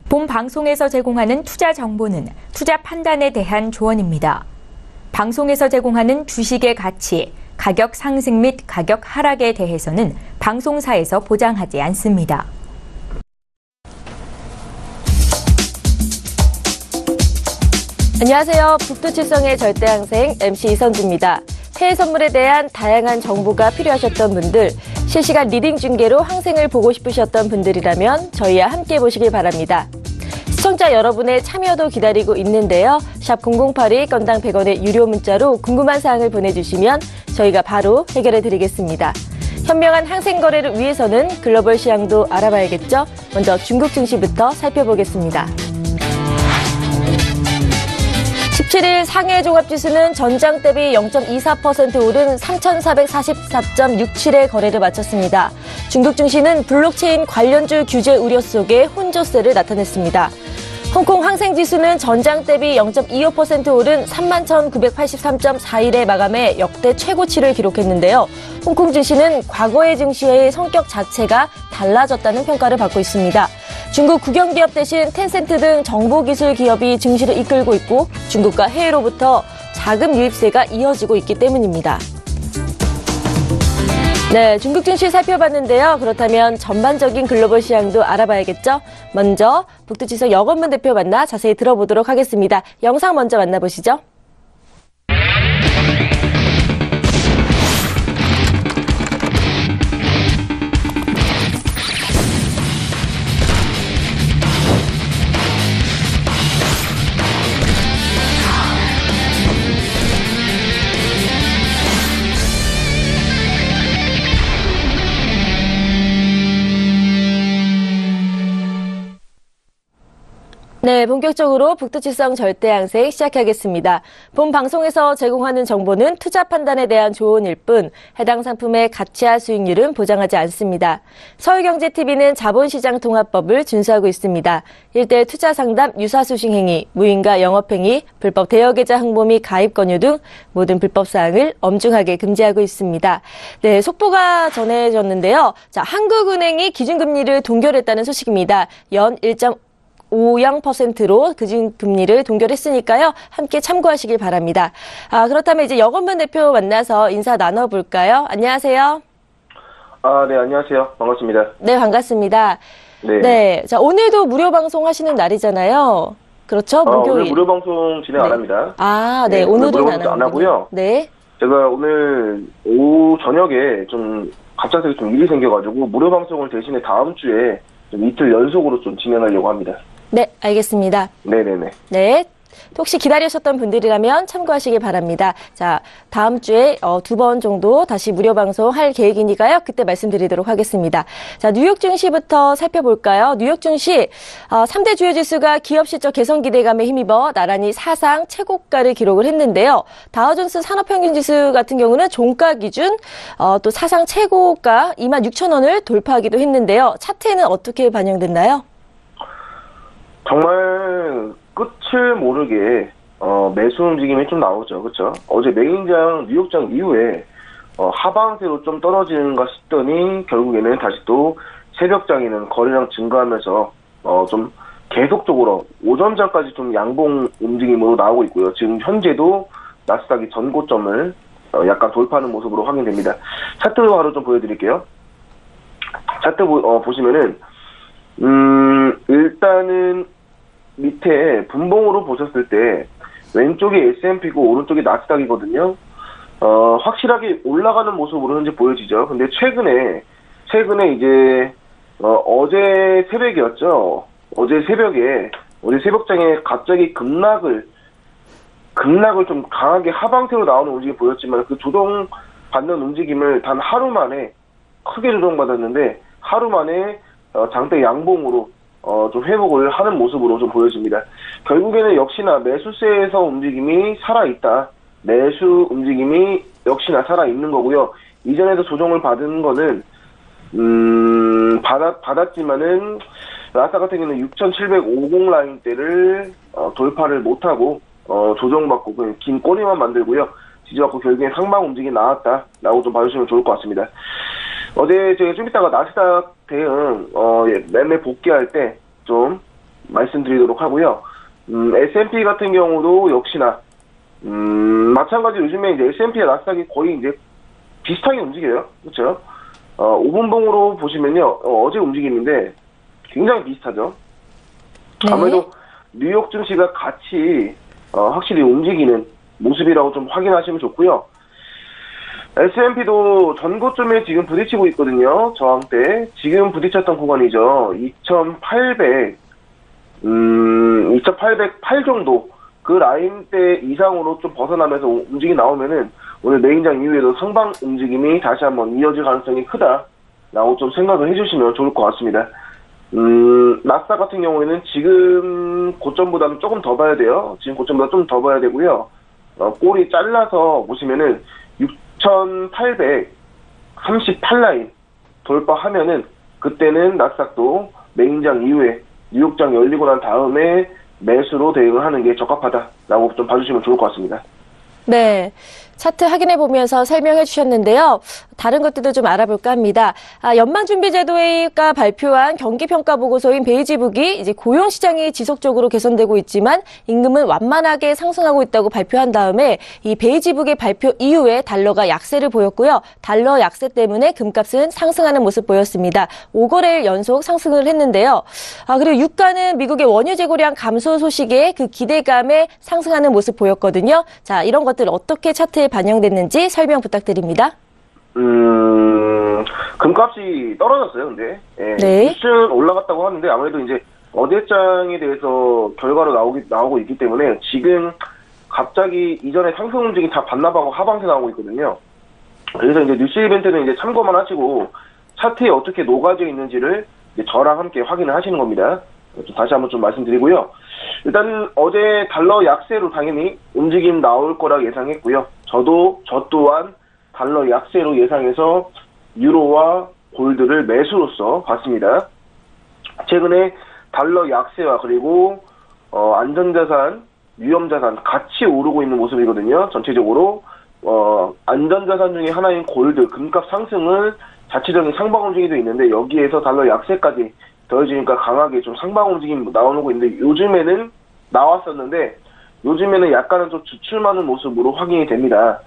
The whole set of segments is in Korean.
본 방송에서 제공하는 투자 정보는 투자 판단에 대한 조언입니다. 방송에서 제공하는 주식의 가치, 가격 상승 및 가격 하락에 대해서는 방송사에서 보장하지 않습니다. 안녕하세요. 북두칠성의 절대항생 MC 이선주입니다. 해외 선물에 대한 다양한 정보가 필요하셨던 분들, 실시간 리딩 중계로 항생을 보고 싶으셨던 분들이라면 저희와 함께 보시길 바랍니다. 시청자 여러분의 참여도 기다리고 있는데요. 샵 0082 건당 100원의 유료 문자로 궁금한 사항을 보내주시면 저희가 바로 해결해 드리겠습니다. 현명한 항생 거래를 위해서는 글로벌 시황도 알아봐야겠죠? 먼저 중국 증시부터 살펴보겠습니다. 17일 상해 종합지수는 전장 대비 0.24% 오른 3,444.67의 거래를 마쳤습니다. 중국 증시는 블록체인 관련주 규제 우려 속에 혼조세를 나타냈습니다. 홍콩 항생지수는 전장 대비 0.25% 오른 31,983.41에 마감해 역대 최고치를 기록했는데요. 홍콩 증시는 과거의 증시의 성격 자체가 달라졌다는 평가를 받고 있습니다. 중국 국영기업 대신 텐센트 등 정보기술 기업이 증시를 이끌고 있고 중국과 해외로부터 자금 유입세가 이어지고 있기 때문입니다. 네, 중국 증시 살펴봤는데요. 그렇다면 전반적인 글로벌 시황도 알아봐야겠죠? 먼저 북두칠성 여건문 대표 만나 자세히 들어보도록 하겠습니다. 영상 먼저 만나보시죠. 네, 본격적으로 북두칠성 절대항생 시작하겠습니다. 본 방송에서 제공하는 정보는 투자 판단에 대한 조언일 뿐 해당 상품의 가치와 수익률은 보장하지 않습니다. 서울경제TV는 자본시장통합법을 준수하고 있습니다. 일대 투자 상담, 유사수신 행위, 무인가 영업행위, 불법 대여계좌 홍보 및 가입 권유 등 모든 불법 사항을 엄중하게 금지하고 있습니다. 네, 속보가 전해졌는데요. 자, 한국은행이 기준금리를 동결했다는 소식입니다. 연 1.50%로 기준금리를 동결했으니까요. 함께 참고하시길 바랍니다. 그렇다면 이제 여건문 대표 만나서 인사 나눠볼까요? 안녕하세요. 네, 안녕하세요. 반갑습니다. 네, 반갑습니다. 네. 네. 자, 오늘도 무료 방송 하시는 날이잖아요. 그렇죠? 목요일. 오늘 무료 방송 진행 안 합니다. 네. 오늘은 안 하고요. 네. 제가 오늘 오후 저녁에 좀 갑작스럽게 좀 일이 생겨가지고 무료 방송을 대신에 다음 주에 좀 이틀 연속으로 좀 진행하려고 합니다. 네, 알겠습니다. 네네네. 네. 혹시 기다리셨던 분들이라면 참고하시기 바랍니다. 자, 다음 주에 2번 정도 다시 무료 방송할 계획이니까요. 그때 말씀드리도록 하겠습니다. 자, 뉴욕 증시부터 살펴볼까요? 뉴욕 증시 3대 주요 지수가 기업 실적 개선 기대감에 힘입어 나란히 사상 최고가를 기록을 했는데요. 다우존스 산업평균 지수 같은 경우는 종가 기준 또 사상 최고가 26,000원을 돌파하기도 했는데요. 차트에는 어떻게 반영됐나요? 정말 끝을 모르게 매수 움직임이 좀 나오죠. 그렇죠? 어제 메인장 뉴욕장 이후에 하방세로 좀 떨어지는가 싶더니 결국에는 다시 또 새벽장에는 거래량 증가하면서 좀 계속적으로 오전장까지 좀 양봉 움직임으로 나오고 있고요. 지금 현재도 나스닥이 전고점을 약간 돌파하는 모습으로 확인됩니다. 차트로 바로 좀 보여드릴게요. 차트 보시면은 일단은 밑에 분봉으로 보셨을 때 왼쪽이 S&P고 오른쪽이 나스닥이거든요. 확실하게 올라가는 모습으로 현재 보여지죠. 근데 최근에 이제 어제 새벽이었죠. 어제 새벽장에 갑자기 급락을 좀 강하게 하방세로 나오는 움직임이 보였지만 그 조정받는 움직임을 단 하루 만에 크게 조정받았는데 하루 만에 장대 양봉으로 좀 회복을 하는 모습으로 좀 보여집니다. 결국에는 역시나 매수세에서 움직임이 살아있다. 매수 움직임이 역시나 살아있는 거고요. 이전에도 조정을 받은 거는 받았지만은 나스닥 같은 경우는 6,750 라인대를 돌파를 못하고 조정받고 그냥 긴 꼬리만 만들고요. 지지받고 결국엔 상방 움직임이 나왔다라고 좀 봐주시면 좋을 것 같습니다. 어제 제가 좀 이따가 나스닥 대응 매매 복귀할 때 좀 말씀드리도록 하고요. S&P 같은 경우도 역시나 마찬가지로 요즘에 이제 S&P와 나스닥이 거의 이제 비슷하게 움직여요. 그렇죠? 5분봉으로 보시면요. 어제 움직임인데 굉장히 비슷하죠. 네. 아무래도 뉴욕 증시가 같이 확실히 움직이는 모습이라고 좀 확인하시면 좋고요. S&P도 전고점에 지금 부딪히고 있거든요. 저항대. 지금 부딪혔던 구간이죠. 2808 정도. 그 라인대 이상으로 좀 벗어나면서 움직임이 나오면은 오늘 매인장 이후에도 상방 움직임이 다시 한번 이어질 가능성이 크다라고 좀 생각을 해주시면 좋을 것 같습니다. 나스닥 같은 경우에는 지금 고점보다는 조금 더 봐야 돼요. 지금 고점보다 좀 더 봐야 되고요. 꼬리 잘라서 보시면은 6838 라인 돌파하면은 그때는 나스닥도 매인장 이후에 뉴욕장 열리고 난 다음에 매수로 대응을 하는 게 적합하다라고 좀 봐주시면 좋을 것 같습니다. 네. 차트 확인해 보면서 설명해 주셨는데요. 다른 것들도 좀 알아볼까 합니다. 연방준비제도회의가 발표한 경기평가보고서인 베이지북이 이제 고용시장이 지속적으로 개선되고 있지만 임금은 완만하게 상승하고 있다고 발표한 다음에 이 베이지북의 발표 이후에 달러가 약세를 보였고요. 달러 약세 때문에 금값은 상승하는 모습 보였습니다. 5거래일 연속 상승을 했는데요. 그리고 유가는 미국의 원유 재고량 감소 소식에 그 기대감에 상승하는 모습 보였거든요. 자, 이런 것들 어떻게 차트에 반영됐는지 설명 부탁드립니다. 금값이 떨어졌어요, 근데. 예. 네. 뉴스는 올라갔다고 하는데 아무래도 이제 어제장에 대해서 결과로 나오고 있기 때문에 지금 갑자기 이전에 상승 움직임 다 반납하고 하방세 나오고 있거든요. 그래서 이제 뉴스 이벤트는 이제 참고만 하시고 차트에 어떻게 녹아져 있는지를 이제 저랑 함께 확인을 하시는 겁니다. 다시 한번 좀 말씀드리고요. 일단 어제 달러 약세로 당연히 움직임 나올 거라 예상했고요. 저 또한 달러 약세로 예상해서 유로와 골드를 매수로서 봤습니다. 최근에 달러 약세와 그리고 안전자산, 위험자산 같이 오르고 있는 모습이거든요. 전체적으로 안전자산 중에 하나인 골드, 금값 상승을 자체적인 상방 움직임도 있는데 여기에서 달러 약세까지 더해지니까 강하게 좀 상방 움직임 나오고 있는데 요즘에는 나왔었는데 요즘에는 약간은 좀 주춤하는 모습으로 확인이 됩니다.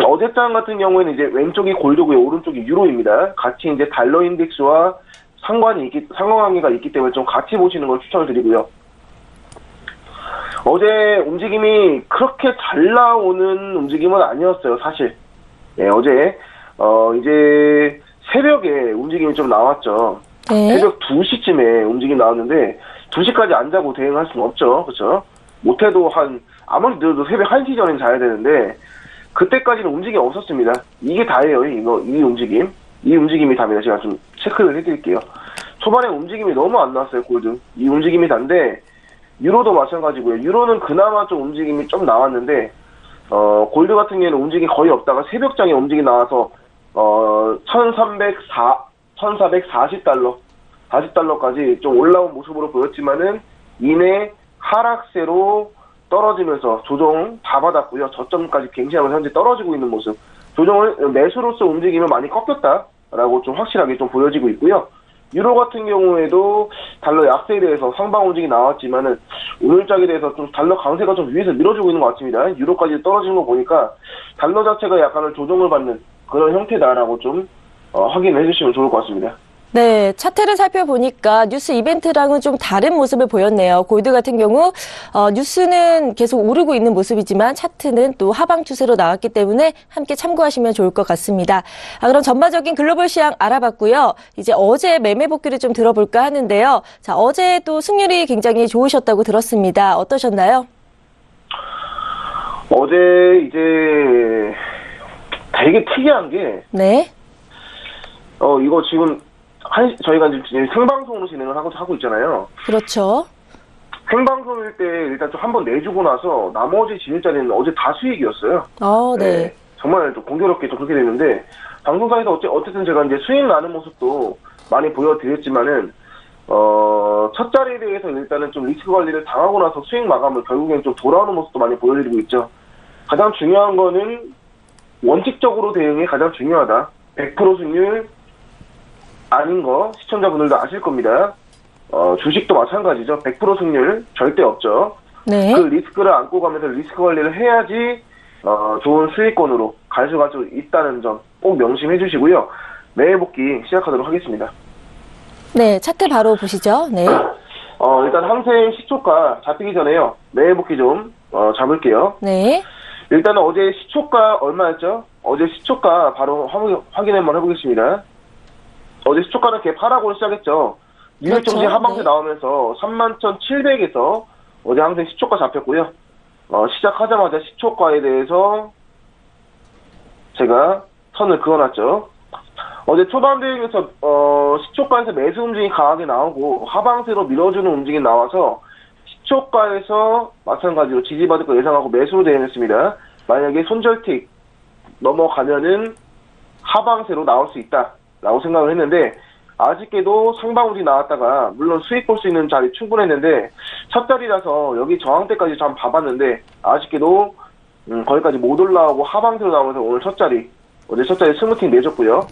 어제장 같은 경우에는 이제 왼쪽이 골드고요, 오른쪽이 유로입니다. 같이 이제 달러 인덱스와 상관관계가 있기 때문에 좀 같이 보시는 걸 추천을 드리고요. 어제 움직임이 그렇게 잘 나오는 움직임은 아니었어요, 사실. 네, 어제 이제 새벽에 움직임이 좀 나왔죠. 네. 새벽 2시쯤에 움직임 나왔는데 2시까지 안 자고 대응할 수는 없죠. 그렇죠? 못해도 아무리 늦어도 새벽 1시 전엔 자야 되는데 그때까지는 움직임이 없었습니다. 이게 다예요. 이 움직임이 답니다. 제가 좀 체크를 해드릴게요. 초반에 움직임이 너무 안 나왔어요. 골드. 이 움직임이 단데 유로도 마찬가지고요. 유로는 그나마 좀 움직임이 좀 나왔는데 골드 같은 경우에는 움직임이 거의 없다가 새벽장에 움직임이 나와서 40달러까지 좀 올라온 모습으로 보였지만은 이내 하락세로 떨어지면서 조정 다 받았고요. 저점까지 갱신하면서 현재 떨어지고 있는 모습. 조정을 매수로서 움직임을 많이 꺾였다라고 좀 확실하게 좀 보여지고 있고요. 유로 같은 경우에도 달러 약세에 대해서 상방 움직임이 나왔지만은 오늘장에 대해서 좀 달러 강세가 좀 위에서 밀어주고 있는 것 같습니다. 유로까지 떨어지는 거 보니까 달러 자체가 약간은 조정을 받는 그런 형태다라고 좀 확인해 주시면 좋을 것 같습니다. 네, 차트를 살펴보니까 뉴스 이벤트랑은 좀 다른 모습을 보였네요. 골드 같은 경우 뉴스는 계속 오르고 있는 모습이지만 차트는 또 하방 추세로 나왔기 때문에 함께 참고하시면 좋을 것 같습니다. 그럼 전반적인 글로벌 시황 알아봤고요. 이제 어제 매매 복귀를 좀 들어볼까 하는데요. 자, 어제 또 승률이 굉장히 좋으셨다고 들었습니다. 어떠셨나요? 어제 이제 되게 특이한 게 네. 이거 지금 저희가 지금 생방송으로 진행을 하고 있잖아요. 그렇죠. 생방송일 때 일단 좀 한번 내주고 나서 나머지 진입자리는 어제 다 수익이었어요. 네. 정말 좀 공교롭게 좀 그렇게 됐는데 방송사에서 어쨌든 제가 이제 수익 나는 모습도 많이 보여드렸지만은 첫 자리에 대해서 일단은 좀 리스크 관리를 당하고 나서 수익 마감을 결국엔 좀 돌아오는 모습도 많이 보여드리고 있죠. 가장 중요한 거는 원칙적으로 대응이 가장 중요하다. 100% 수익률 아닌 거 시청자분들도 아실 겁니다. 주식도 마찬가지죠. 100% 승률 절대 없죠. 네. 그 리스크를 안고 가면서 리스크 관리를 해야지 좋은 수익권으로 갈 수가 있다는 점 꼭 명심해 주시고요. 매일 복귀 시작하도록 하겠습니다. 네, 차트 바로 보시죠. 네. 일단 항생 시초가 잡히기 전에요. 매일 복귀 좀 잡을게요. 네. 일단은 어제 시초가 얼마였죠? 어제 시초가 바로 확인 한번 해보겠습니다. 어제 시초가는 갭 하락으로 시작했죠. 뉴욕증시 그렇죠. 하방세 네. 나오면서 31,700에서 어제 항생 시초가 잡혔고요. 시작하자마자 시초가에 대해서 제가 선을 그어놨죠. 어제 초반 대응에서 시초가에서 매수 움직임이 강하게 나오고 하방세로 밀어주는 움직임이 나와서 시초가에서 마찬가지로 지지받을 거 예상하고 매수로 대응했습니다. 만약에 손절틱 넘어가면은 하방세로 나올 수 있다라고 생각을 했는데 아쉽게도 상방 움직임 나왔다가 물론 수익 볼 수 있는 자리 충분했는데 첫 자리라서 여기 저항대까지 좀 봐봤는데 아쉽게도 거기까지 못 올라오고 하방세로 나오면서 오늘 어제 첫 자리 스무팅 내줬고요.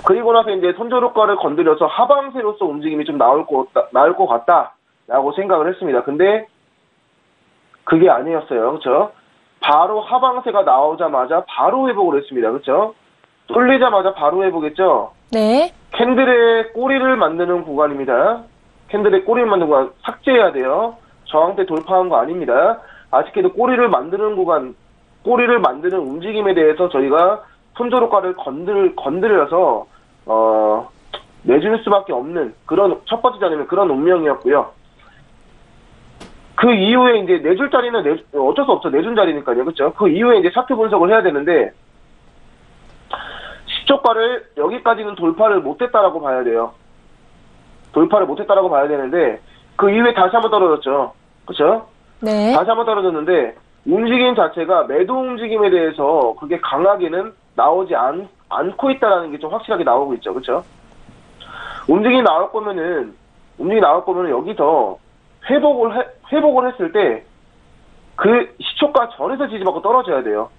그리고 나서 이제 손절 효과를 건드려서 하방세로서 움직임이 좀 나올 것 같다라고 생각을 했습니다. 근데 그게 아니었어요. 그렇죠? 바로 하방세가 나오자마자 바로 회복을 했습니다. 그렇죠? 뚫리자마자 바로 회복했죠? 네. 캔들의 꼬리를 만드는 구간입니다. 캔들의 꼬리를 만드는 구간 삭제해야 돼요. 저항대 돌파한 거 아닙니다. 아쉽게도 꼬리를 만드는 구간, 꼬리를 만드는 움직임에 대해서 저희가 손절 효과를 건드려서 내줄 수밖에 없는 그런 첫 번째 자리는 그런 운명이었고요. 그 이후에 이제 내줄 자리는 어쩔 수 없죠. 내준 자리니까요. 그렇죠? 그 이후에 이제 차트 분석을 해야 되는데 시초가를 여기까지는 돌파를 못했다라고 봐야 돼요. 돌파를 못했다라고 봐야 되는데 그 이후에 다시 한번 떨어졌죠. 그렇죠? 네. 다시 한번 떨어졌는데 움직임 자체가 매도 움직임에 대해서 그게 강하게는 나오지 않고 있다라는 게 좀 확실하게 나오고 있죠. 그렇죠? 움직임이 나올 거면은 여기서 회복을 했을 때 그 시초가 전에서 지지받고 떨어져야 돼요.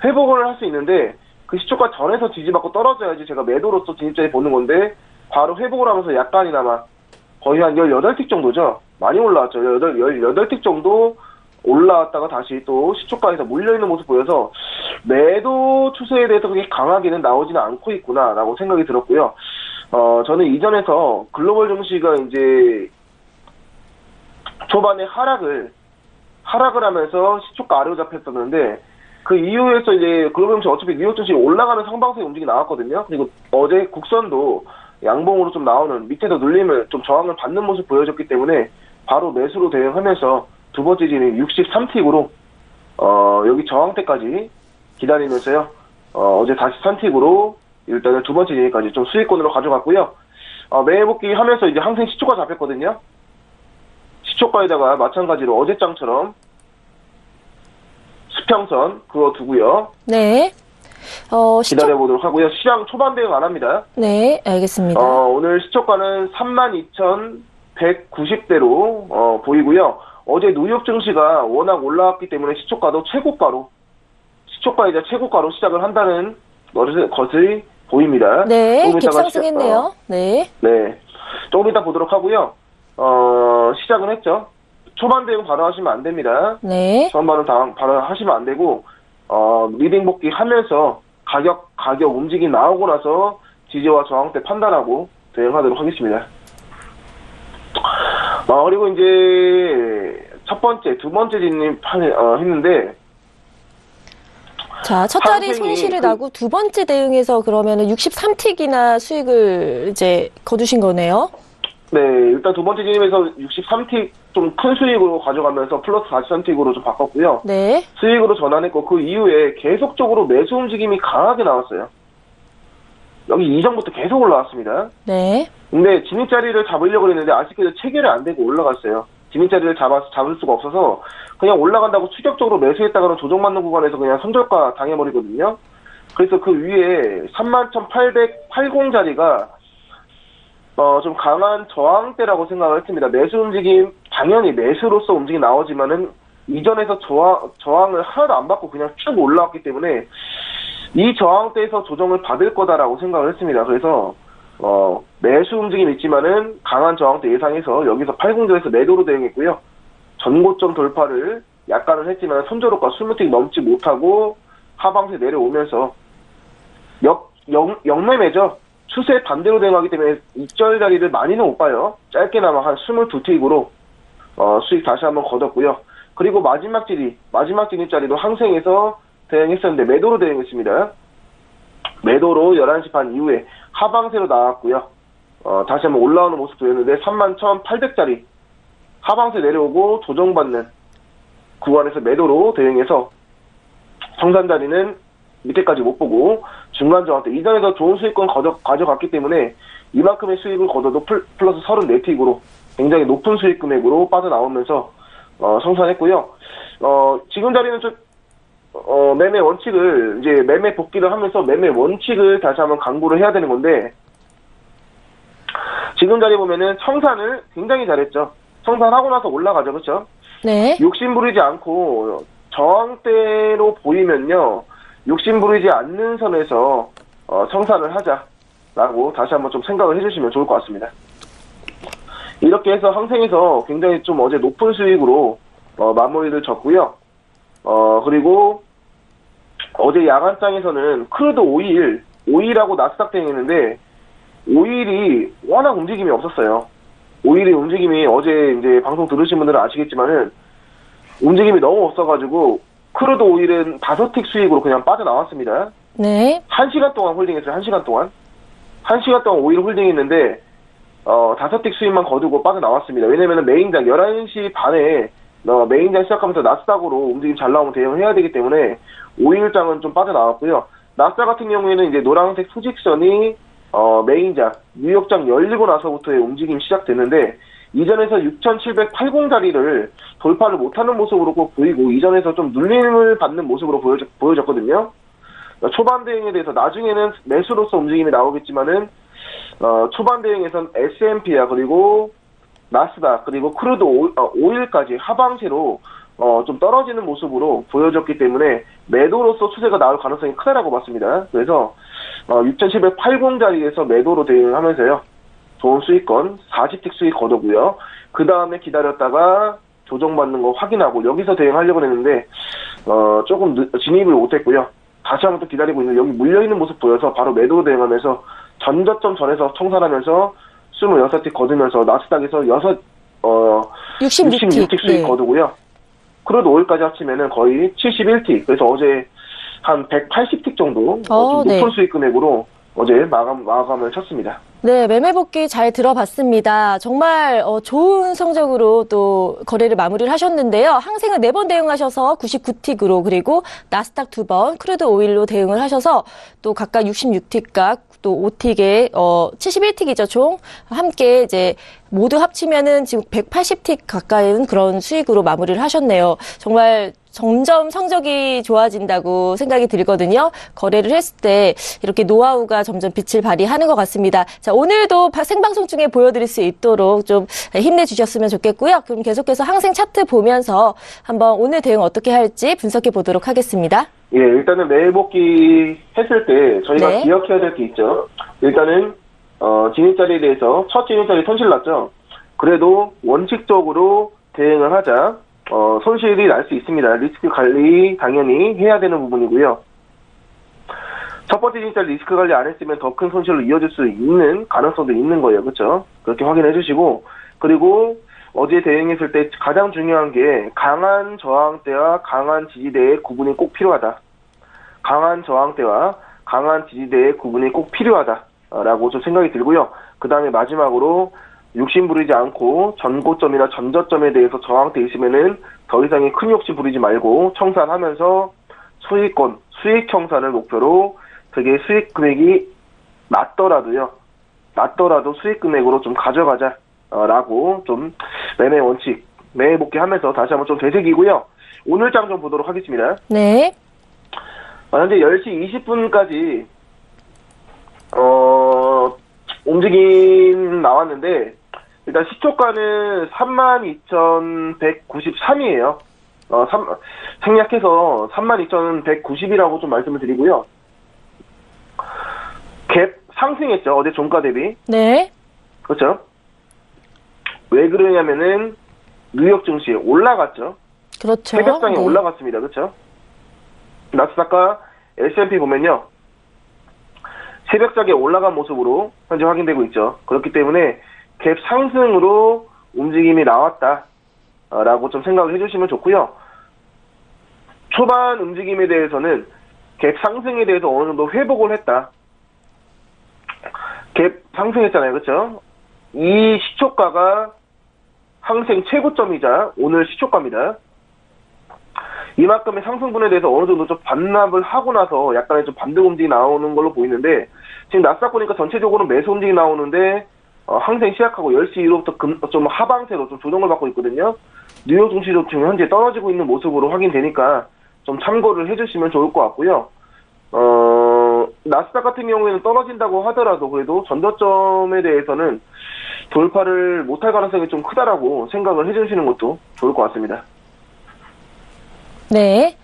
회복을 할 수 있는데 그 시초가 전에서 지지받고 떨어져야지 제가 매도로서 진입자리 보는 건데 바로 회복을 하면서 약간이나마 거의 한 18틱 정도죠. 많이 올라왔죠. 18틱 정도 올라왔다가 다시 또 시초가에서 몰려있는 모습 보여서 매도 추세에 대해서 그렇게 강하게는 나오지는 않고 있구나라고 생각이 들었고요. 저는 이전에서 글로벌 증시가 이제 초반에 하락을 하면서 시초가 아래로 잡혔었는데 그 이후에서 이제 글로벌 증시 어차피 뉴욕 증시 올라가는 상방세 움직임이 나왔거든요. 그리고 어제 국선도 양봉으로 좀 나오는 밑에서 눌림을 좀 저항을 받는 모습 보여줬기 때문에 바로 매수로 대응하면서 두 번째 진입 63틱으로 여기 저항대까지 기다리면서요. 어제 다시 3틱으로 일단은 두 번째 진입까지 좀 수익권으로 가져갔고요. 매일 복귀 하면서 이제 항생 시초가 잡혔거든요. 시초가에다가 마찬가지로 어제장처럼 수평선 그어두고요. 네. 기다려보도록 하고요. 시장 초반 대응 안 합니다. 네, 알겠습니다. 오늘 시초가는 32,190대로 보이고요. 어제 뉴욕 증시가 워낙 올라왔기 때문에 시초가도 시초가이자 최고가로 시작을 한다는 것이 보입니다. 네, 급상승했네요. 네. 네. 조금 이따 보도록 하고요. 시작은 했죠. 초반 대응 바로 하시면 안 됩니다. 네. 초반 바로 하시면 안 되고, 리딩 복귀 하면서 가격 움직임 나오고 나서 지지와 저항대 판단하고 대응하도록 하겠습니다. 그리고 이제 두 번째 진입 했는데, 자, 첫 자리 손실을 나고 두 번째 대응에서 그러면은 63틱이나 수익을 이제 거두신 거네요. 네, 일단 두 번째 진입에서 63틱 좀 큰 수익으로 가져가면서 플러스 43틱으로 좀 바꿨고요. 네. 수익으로 전환했고 그 이후에 계속적으로 매수 움직임이 강하게 나왔어요. 여기 이전부터 계속 올라왔습니다. 네. 근데 진입 자리를 잡으려고 했는데 아쉽게도 체결이 안 되고 올라갔어요. 진입 자리를 잡을 수가 없어서 그냥 올라간다고 추격적으로 매수했다가는 조정받는 구간에서 그냥 손절가 당해버리거든요. 그래서 그 위에 31,880 자리가 좀 강한 저항대라고 생각을 했습니다. 매수 움직임, 당연히 매수로서 움직임 나오지만은 이전에서 저항을 하나도 안 받고 그냥 쭉 올라왔기 때문에 이 저항대에서 조정을 받을 거다라고 생각을 했습니다. 그래서 매수 움직임이 있지만은 강한 저항대 예상해서 여기서 80절에서 매도로 대응했고요. 전고점 돌파를 약간은 했지만 손절효과 스무틱 넘지 못하고 하방세 내려오면서 역매매죠. 추세 반대로 대응하기 때문에 익절 자리를 많이는 못 봐요. 짧게나마 한 22틱으로 수익 다시 한번 거뒀고요. 그리고 마지막 진입자리도 항생에서 대응했었는데 매도로 대응했습니다. 매도로 11시 반 이후에 하방세로 나왔고요. 다시 한번 올라오는 모습 보였는데 31,800짜리 하방세 내려오고 조정받는 구간에서 매도로 대응해서 청산 자리는 밑에까지 못 보고 중간 저항대 이전에도 좋은 수익권 가져갔기 때문에 이만큼의 수익을 거둬도 플러스 34틱으로 굉장히 높은 수익 금액으로 빠져나오면서 성산했고요. 지금 자리는 좀 매매 원칙을 이제 매매 복귀를 하면서 매매 원칙을 다시 한번 강구를 해야 되는 건데 지금 자리 보면은 청산을 굉장히 잘했죠. 청산하고 나서 올라가죠, 그렇죠? 네. 욕심 부리지 않고 저항대로 보이면요, 욕심 부리지 않는 선에서 청산을 하자라고 다시 한번 좀 생각을 해주시면 좋을 것 같습니다. 이렇게 해서 항생에서 굉장히 좀 어제 높은 수익으로 마무리를 졌고요. 그리고 어제 야간장에서는 크루드 오일하고 나스닥 대응했는데 오일이 워낙 움직임이 없었어요. 오일의 움직임이 어제 이제 방송 들으신 분들은 아시겠지만은 움직임이 너무 없어가지고 크루드 오일은 5틱 수익으로 그냥 빠져나왔습니다. 네. 1시간 동안 홀딩했어요. 1시간 동안. 1시간 동안 오일 홀딩했는데 5틱 수익만 거두고 빠져나왔습니다. 왜냐면은 메인장 11시 반에 메인장 시작하면서 나스닥으로 움직임 잘 나오면 대응을 해야 되기 때문에 오일장은 좀 빠져나왔고요. 나스닥 같은 경우에는 이제 노란색 수직선이 메인장 뉴욕장 열리고 나서부터의 움직임이 시작됐는데 이전에서 6,780자리를 돌파를 못하는 모습으로 꼭 보이고 이전에서 좀 눌림을 받는 모습으로 보여졌거든요. 초반 대응에 대해서 나중에는 매수로서 움직임이 나오겠지만은 초반 대응에선 S&P야 그리고 나스닥 그리고 크루드 오일까지 하방세로 좀 떨어지는 모습으로 보여졌기 때문에 매도로서 추세가 나올 가능성이 크다라고 봤습니다. 그래서 6,780자리에서 매도로 대응하면서요. 좋은 수익권 40틱 수익 거두고요. 그 다음에 기다렸다가 조정받는 거 확인하고 여기서 대응하려고 했는데 조금 진입을 못했고요. 다시 한번 또 기다리고 있는 여기 물려있는 모습 보여서 바로 매도로 대응하면서 전저점 전에서 청산하면서 26틱 거두면서 나스닥에서 66틱 수익 네. 거두고요. 크루드 오일까지 합치면은 거의 71틱. 그래서 어제 한 180틱 정도 좀 높은 수익 금액으로 어제 마감을 쳤습니다. 네, 매매복귀 잘 들어봤습니다. 정말 좋은 성적으로 또 거래를 마무리를 하셨는데요. 항생은 4번 대응하셔서 99틱으로 그리고 나스닥 2번 크루드 오일로 대응을 하셔서 또 각각 66틱과 또 5틱에 71틱이죠, 총. 함께 이제 모두 합치면은 지금 180틱 가까이는 그런 수익으로 마무리를 하셨네요. 정말 점점 성적이 좋아진다고 생각이 들거든요. 거래를 했을 때 이렇게 노하우가 점점 빛을 발휘하는 것 같습니다. 자, 오늘도 생방송 중에 보여드릴 수 있도록 좀 힘내주셨으면 좋겠고요. 그럼 계속해서 항생 차트 보면서 한번 오늘 대응 어떻게 할지 분석해 보도록 하겠습니다. 예, 일단은 매복귀 했을 때 저희가 네. 기억해야 될 게 있죠. 일단은 진입자리에 대해서 첫 진입자리 손실 났죠. 그래도 원칙적으로 대응을 하자. 손실이 날 수 있습니다. 리스크 관리 당연히 해야 되는 부분이고요. 첫 번째 진입자리 리스크 관리 안 했으면 더 큰 손실로 이어질 수 있는 가능성도 있는 거예요. 그렇죠? 그렇게 확인해 주시고 그리고 어제 대응했을 때 가장 중요한 게 강한 저항대와 강한 지지대의 구분이 꼭 필요하다. 강한 저항대와 강한 지지대의 구분이 꼭 필요하다라고 좀 생각이 들고요. 그 다음에 마지막으로 욕심 부리지 않고 전고점이나 전저점에 대해서 저항대 있으면은 더 이상의 큰 욕심 부리지 말고 청산하면서 수익권, 수익 청산을 목표로 되게 수익 금액이 낮더라도 수익 금액으로 좀 가져가자. 라고 좀 매매 원칙, 매매 복귀하면서 다시 한번 좀 되새기고요. 오늘 장 좀 보도록 하겠습니다. 네. 현재 10시 20분까지 움직임 나왔는데 일단 시초가는 32,193이에요. 생략해서 32,190이라고 좀 말씀을 드리고요. 갭 상승했죠. 어제 종가 대비. 네. 그렇죠? 왜 그러냐면은 뉴욕 증시 올라갔죠. 그렇죠. 새벽장에 네. 올라갔습니다. 그렇죠? 나스닥과 S&P 보면요. 새벽장에 올라간 모습으로 현재 확인되고 있죠. 그렇기 때문에 갭 상승으로 움직임이 나왔다라고 좀 생각을 해주시면 좋고요. 초반 움직임에 대해서는 갭 상승에 대해서 어느 정도 회복을 했다. 갭 상승했잖아요. 그렇죠? 이 시초가가 항생 최고점이자 오늘 시초가입니다. 이만큼의 상승분에 대해서 어느 정도 좀 반납을 하고 나서 약간의 좀 반등 움직임이 나오는 걸로 보이는데, 지금 나스닥 보니까 전체적으로 매수 움직임이 나오는데, 항생 시작하고 10시 이후부터 좀 하방세로 좀 조정을 받고 있거든요. 뉴욕 증시도 지금 현재 떨어지고 있는 모습으로 확인되니까 좀 참고를 해주시면 좋을 것 같고요. 나스닥 같은 경우에는 떨어진다고 하더라도 그래도 전저점에 대해서는 돌파를 못할 가능성이 좀 크다라고 생각을 해주시는 것도 좋을 것 같습니다. 네.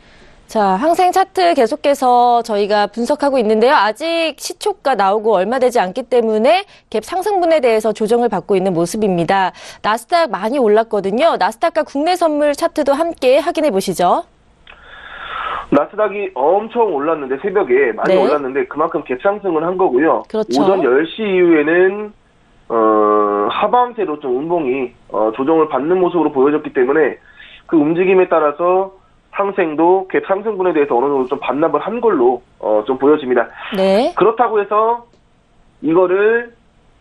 자, 항생 차트 계속해서 저희가 분석하고 있는데요. 아직 시초가 나오고 얼마 되지 않기 때문에 갭 상승분에 대해서 조정을 받고 있는 모습입니다. 나스닥 많이 올랐거든요. 나스닥과 국내 선물 차트도 함께 확인해 보시죠. 나스닥이 엄청 올랐는데, 새벽에 많이 네. 올랐는데 그만큼 갭 상승을 한 거고요. 그렇죠. 오전 10시 이후에는 하방세로 좀 운봉이 조정을 받는 모습으로 보여졌기 때문에 그 움직임에 따라서 항생도 갭 상승분에 대해서 어느 정도 좀 반납을 한 걸로 좀 보여집니다. 네. 그렇다고 해서 이거를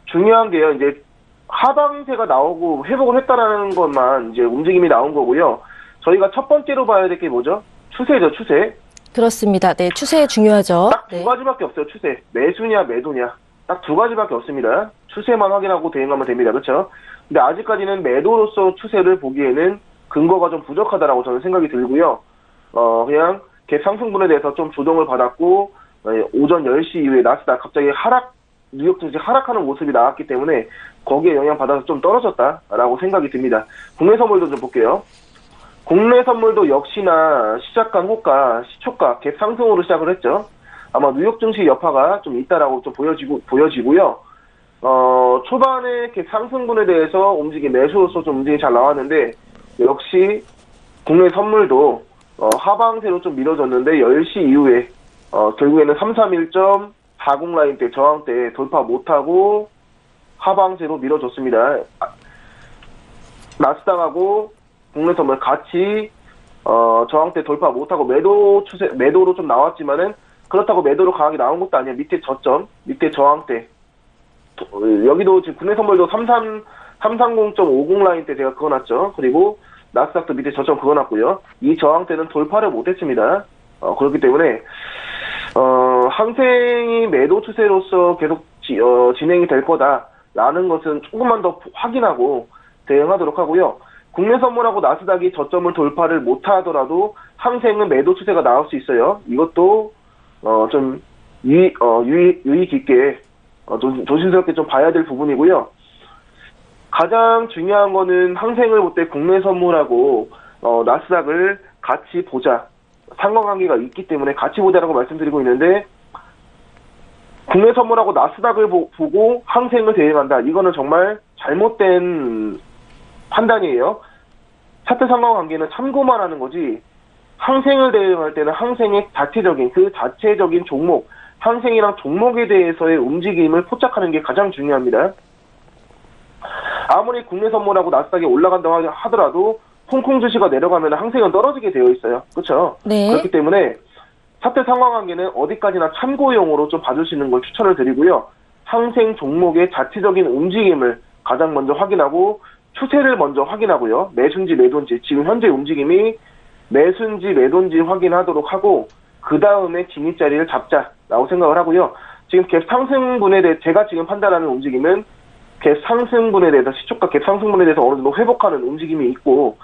중요한 게요. 이제 하방세가 나오고 회복을 했다라는 것만 이제 움직임이 나온 거고요. 저희가 첫 번째로 봐야 될 게 뭐죠? 추세죠, 추세. 그렇습니다. 네, 추세 중요하죠. 딱 두 가지밖에 없어요, 추세. 매수냐, 매도냐. 딱 두 가지밖에 없습니다. 추세만 확인하고 대응하면 됩니다. 그렇죠? 근데 아직까지는 매도로서 추세를 보기에는 근거가 좀 부족하다라고 저는 생각이 들고요. 그냥 갭 상승분에 대해서 좀 조정을 받았고, 오전 10시 이후에 나스닥 갑자기 뉴욕 증시 하락하는 모습이 나왔기 때문에 거기에 영향받아서 좀 떨어졌다라고 생각이 듭니다. 국내 선물도 좀 볼게요. 국내 선물도 역시나 시작한 호가, 시초가, 갭 상승으로 시작을 했죠. 아마 뉴욕 증시 여파가 좀 있다라고 좀 보여지고요. 초반에 갭 상승분에 대해서 매수로서 좀 움직임이 잘 나왔는데, 역시 국내 선물도 하방세로 좀 밀어졌는데 10시 이후에 결국에는 331.40 라인대 저항대 돌파 못하고 하방세로 밀어줬습니다. 나스닥하고 국내 선물 같이 저항대 돌파 못하고 매도로 좀 나왔지만은 그렇다고 매도로 강하게 나온 것도 아니에요. 밑에 저점, 밑에 저항대. 여기도 지금 국내 선물도 330.50 라인대 제가 그어놨죠. 그리고 나스닥도 밑에 저점 그어놨고요. 이 저항대는 돌파를 못했습니다. 그렇기 때문에 항생이 매도 추세로서 계속 진행이 될 거다라는 것은 조금만 더 확인하고 대응하도록 하고요. 국내 선물하고 나스닥이 저점을 돌파를 못하더라도 항생은 매도 추세가 나올 수 있어요. 이것도 좀 유의 깊게 조심스럽게 좀 봐야 될 부분이고요. 가장 중요한 거는 항생을 볼 때 국내 선물하고 나스닥을 같이 보자. 상관관계가 있기 때문에 같이 보자라고 말씀드리고 있는데, 국내 선물하고 나스닥을 보고 항생을 대응한다. 이거는 정말 잘못된 판단이에요. 차트 상관관계는 참고만 하는 거지, 항생을 대응할 때는 항생의 자체적인 종목, 항생이랑 종목에 대해서의 움직임을 포착하는 게 가장 중요합니다. 아무리 국내 선물하고 나스닥이 올라간다고 하더라도 홍콩 주시가 내려가면 항생은 떨어지게 되어 있어요. 그렇죠? 네. 그렇기 때문에 차트 상관관계는 어디까지나 참고용으로 좀 봐주시는 걸 추천을 드리고요. 항생 종목의 자체적인 움직임을 가장 먼저 확인하고 추세를 먼저 확인하고요. 매수인지 매도인지, 지금 현재 움직임이 매수인지 매도인지 확인하도록 하고 그 다음에 진입자리를 잡자라고 생각을 하고요. 지금 갭 상승분에 대해 제가 지금 판단하는 움직임은 갭 상승분에 대해서, 시초가 갭 상승분에 대해서 어느 정도 회복하는 움직임이 있고,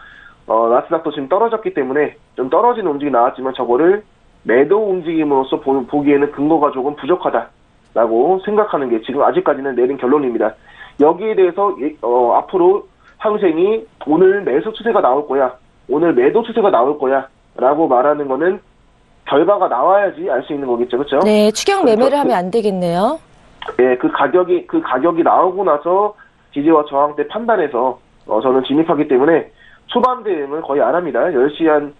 나스닥도 지금 떨어졌기 때문에 좀 떨어지는 움직임이 나왔지만 저거를 매도 움직임으로서 보기에는 근거가 조금 부족하다라고 생각하는 게 지금 아직까지는 내린 결론입니다. 여기에 대해서 앞으로 항생이 오늘 매수 추세가 나올 거야, 오늘 매도 추세가 나올 거야 라고 말하는 거는 결과가 나와야지 알 수 있는 거겠죠. 그렇죠? 네, 추격 매매를 하면 안 되겠네요. 예, 그 가격이 나오고 나서 지지와 저항대 판단해서 저는 진입하기 때문에 초반 대응을 거의 안 합니다. 10시 한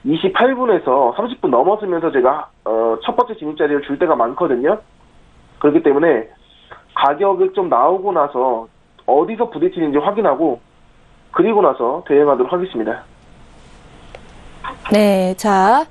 28분에서 30분 넘었으면서 제가 첫 번째 진입 자리를 줄 때가 많거든요. 그렇기 때문에 가격이 좀 나오고 나서 어디서 부딪히는지 확인하고 그리고 나서 대응하도록 하겠습니다. 네, 자,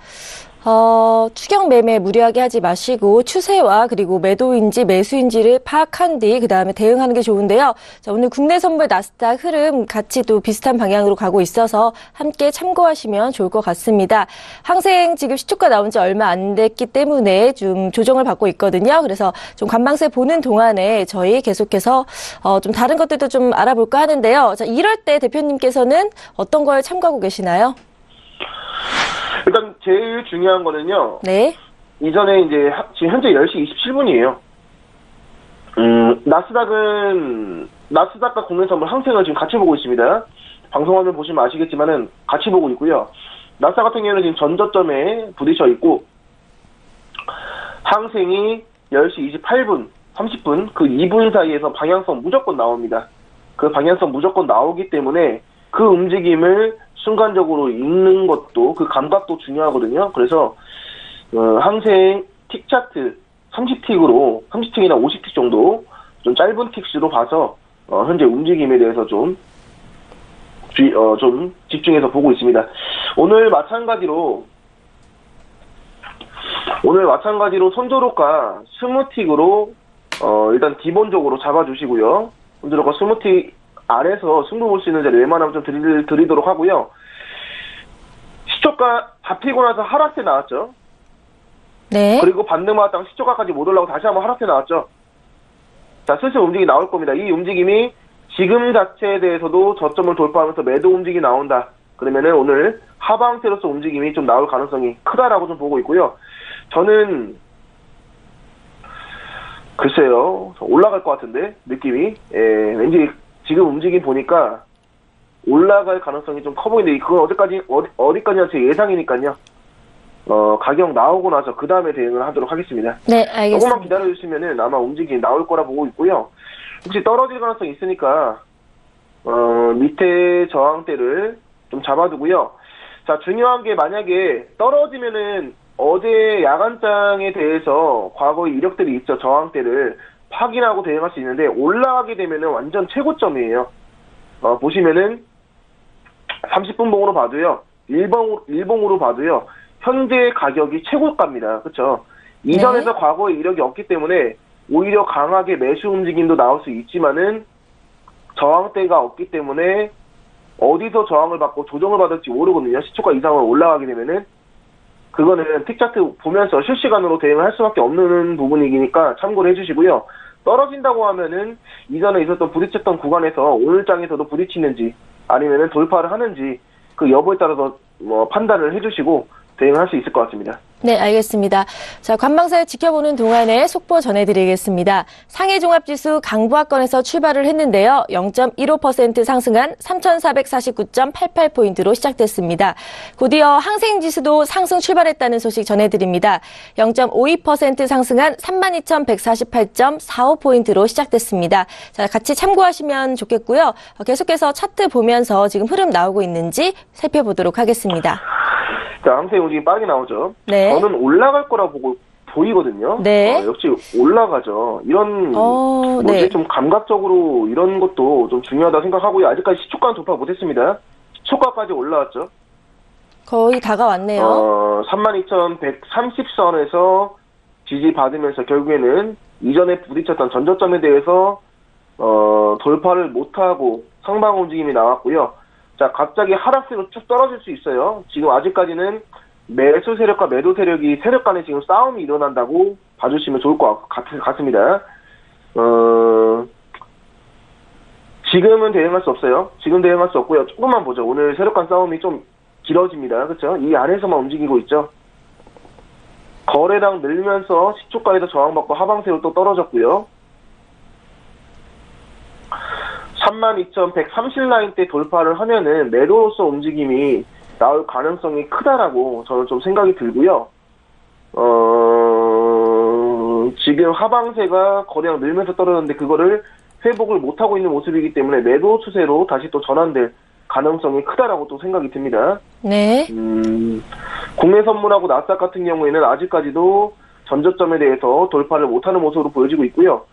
추경 매매 무리하게 하지 마시고 추세와 그리고 매도인지 매수인지를 파악한 뒤 그다음에 대응하는 게 좋은데요. 자, 오늘 국내 선물 나스닥 흐름 같이 또 비슷한 방향으로 가고 있어서 함께 참고하시면 좋을 것 같습니다. 항생 지금 시초가 나온 지 얼마 안 됐기 때문에 좀 조정을 받고 있거든요. 그래서 좀 관망세 보는 동안에 저희 계속해서 좀 다른 것들도 좀 알아볼까 하는데요. 자, 이럴 때 대표님께서는 어떤 걸 참고하고 계시나요? 일단 제일 중요한 거는요. 네. 이전에 이제 지금 현재 10시 27분이에요. 나스닥과 국내 선물 항생을 지금 같이 보고 있습니다. 방송화면 보시면 아시겠지만은 같이 보고 있고요. 나스닥 같은 경우는 지금 전저점에 부딪혀 있고 항생이 10시 28분, 30분 그 2분 사이에서 방향성 무조건 나옵니다. 그 방향성 무조건 나오기 때문에 그 움직임을 순간적으로 읽는 것도 그 감각도 중요하거든요. 그래서 항생 틱 차트 30틱으로 30틱이나 50틱 정도 좀 짧은 틱수로 봐서 현재 움직임에 대해서 좀 집중해서 보고 있습니다. 오늘 마찬가지로 손조로가 스무틱으로 일단 기본적으로 잡아주시고요. 손조로가 스무틱 아래서 승부 볼 수 있는 자리 웬만하면 좀 드리도록 하고요. 시초가 잡히고 나서 하락세 나왔죠. 네. 그리고 반등 맞았다가 시초가까지 못 올라오고 다시 한번 하락세 나왔죠. 자, 슬슬 움직임이 나올 겁니다. 이 움직임이 지금 자체에 대해서도 저점을 돌파하면서 매도 움직임이 나온다. 그러면은 오늘 하방세로서 움직임이 좀 나올 가능성이 크다라고 좀 보고 있고요. 저는 글쎄요, 올라갈 것 같은데 느낌이 왠지 지금 움직임 보니까 올라갈 가능성이 좀 커 보이는데 그건 어디까지나 제 예상이니까요. 가격 나오고 나서 그 다음에 대응을 하도록 하겠습니다. 네, 알겠습니다. 조금만 기다려주시면은 아마 움직임이 나올 거라 보고 있고요. 혹시 떨어질 가능성이 있으니까 밑에 저항대를 좀 잡아두고요. 자, 중요한 게 만약에 떨어지면은 어제 야간장에 대해서 과거의 이력들이 있죠. 저항대를 확인하고 대응할 수 있는데 올라가게 되면은 완전 최고점이에요. 보시면은 30분 봉으로 봐도요. 일봉으로 봐도요. 현재 가격이 최고가입니다. 그렇죠? 이전에서 네. 과거의 이력이 없기 때문에 오히려 강하게 매수 움직임도 나올 수 있지만은 저항대가 없기 때문에 어디서 저항을 받고 조정을 받을지 모르거든요. 시초가 이상으로 올라가게 되면은 그거는 틱차트 보면서 실시간으로 대응을 할 수밖에 없는 부분이니까 참고를 해주시고요. 떨어진다고 하면은 이전에 있었던 부딪혔던 구간에서 오늘 장에서도 부딪히는지 아니면은 돌파를 하는지 그 여부에 따라서 판단을 해주시고 대응을 할 수 있을 것 같습니다. 네, 알겠습니다. 자, 관방사 지켜보는 동안에 속보 전해드리겠습니다. 상해종합지수 강부하권에서 출발을 했는데요. 0.15% 상승한 3,449.88포인트로 시작됐습니다. 곧이어 항생지수도 상승 출발했다는 소식 전해드립니다. 0.52% 상승한 32,148.45포인트로 시작됐습니다. 자, 같이 참고하시면 좋겠고요. 계속해서 차트 보면서 지금 흐름 나오고 있는지 살펴보도록 하겠습니다. 자, 항생 움직임 빠르게 나오죠. 네. 저는 올라갈 거라 보이거든요. 네. 역시 올라가죠. 이런 네. 좀 감각적으로 이런 것도 좀 중요하다 생각하고요. 아직까지 시초가는 돌파 못했습니다. 시초가까지 올라왔죠. 거의 다가왔네요. 32,130선에서 지지받으면서 결국에는 이전에 부딪혔던 전저점에 대해서 돌파를 못하고 상방 움직임이 나왔고요. 자, 갑자기 하락세로 쭉 떨어질 수 있어요. 지금 아직까지는 매수 세력과 매도 세력이 세력 간에 지금 싸움이 일어난다고 봐주시면 좋을 것 같습니다. 지금은 대응할 수 없어요. 지금 대응할 수 없고요. 조금만 보죠. 오늘 세력 간 싸움이 좀 길어집니다. 그렇죠? 이 안에서만 움직이고 있죠. 거래량 늘면서 시초가에서 저항받고 하방세로 또 떨어졌고요. 32,130라인대 돌파를 하면은 매도로서 움직임이 나올 가능성이 크다라고 저는 좀 생각이 들고요. 지금 하방세가 거래량 늘면서 떨어졌는데 그거를 회복을 못하고 있는 모습이기 때문에 매도 추세로 다시 또 전환될 가능성이 크다라고 또 생각이 듭니다. 네. 국내 선물하고 나스닥 같은 경우에는 아직까지도 전저점에 대해서 돌파를 못하는 모습으로 보여지고 있고요.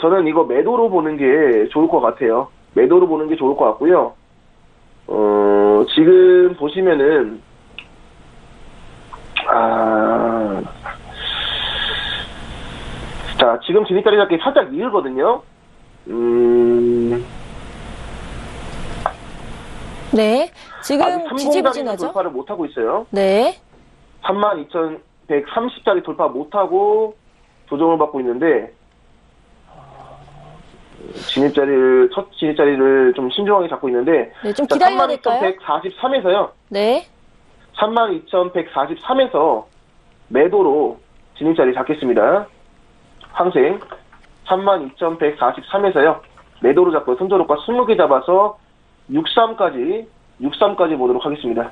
저는 이거 매도로 보는 게 좋을 것 같아요. 매도로 보는 게 좋을 것 같고요. 지금 보시면은 자, 지금 진입자리 잡기 살짝 이르거든요. 네. 지금 아직 지지부진하죠? 돌파를 못하고 있어요. 네. 32,130짜리 돌파 못하고 조정을 받고 있는데, 첫 진입자리를 좀 신중하게 잡고 있는데, 네, 좀 기다려야 될까요? 32,143에서요. 네. 32,143에서 매도로 진입자리 잡겠습니다. 항생 32,143에서요. 매도로 잡고 손절호가 20개 잡아서 63까지 보도록 하겠습니다.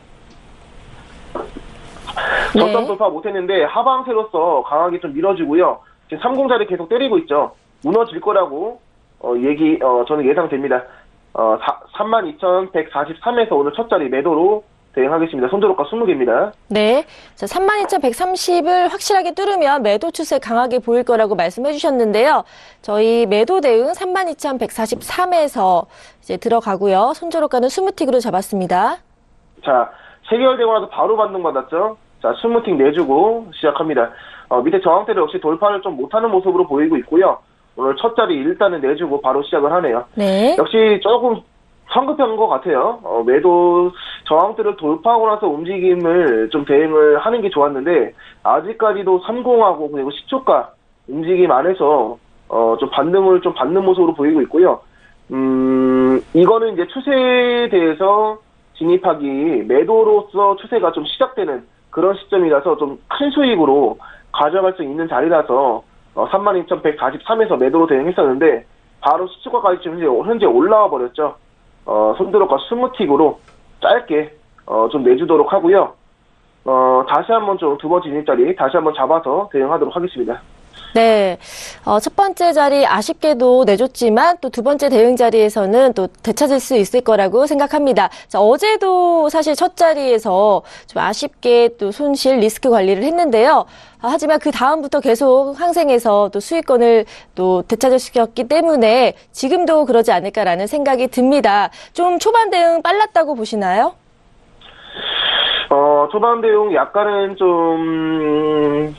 네. 저점 돌파 못했는데 하방세로서 강하게 좀 밀어주고요. 지금 30자리 계속 때리고 있죠. 무너질 거라고 저는 예상됩니다. 32,143에서 오늘 첫 자리 매도로 대응하겠습니다. 손절호가 20개입니다. 네. 자, 32,130을 확실하게 뚫으면 매도 추세 강하게 보일 거라고 말씀해 주셨는데요. 저희 매도 대응 32,143에서 이제 들어가고요. 손절호가는 20틱으로 잡았습니다. 자, 체결되고 나서 바로 반등 받았죠. 자, 20틱 내주고 시작합니다. 밑에 저항대를 역시 돌파를 좀 못하는 모습으로 보이고 있고요. 오늘 첫 자리 일단은 내주고 바로 시작을 하네요. 네. 역시 조금 성급한 것 같아요. 매도 저항대를 돌파하고 나서 움직임을 좀 대응을 하는 게 좋았는데 아직까지도 30하고 그리고 시초가 움직임 안에서 좀 반등을 좀 받는 모습으로 보이고 있고요. 이거는 이제 추세에 대해서 진입하기 매도로서 추세가 좀 시작되는 그런 시점이라서 좀 큰 수익으로 가져갈 수 있는 자리라서 32,143에서 매도로 대응했었는데 바로 시초가까지 지금 현재 올라와 버렸죠. 손들어가 20틱으로 짧게 좀 내주도록 하고요. 다시 한번 좀 두 번째 진입자리 다시 한번 잡아서 대응하도록 하겠습니다. 네. 첫 번째 자리 아쉽게도 내줬지만 또 두 번째 대응 자리에서는 또 되찾을 수 있을 거라고 생각합니다. 자, 어제도 사실 첫 자리에서 좀 아쉽게 또 손실 리스크 관리를 했는데요. 하지만 그 다음부터 계속 항생에서 또 수익권을 또 되찾으셨기 때문에 지금도 그러지 않을까라는 생각이 듭니다. 좀 초반 대응 빨랐다고 보시나요? 초반 대응 약간은 좀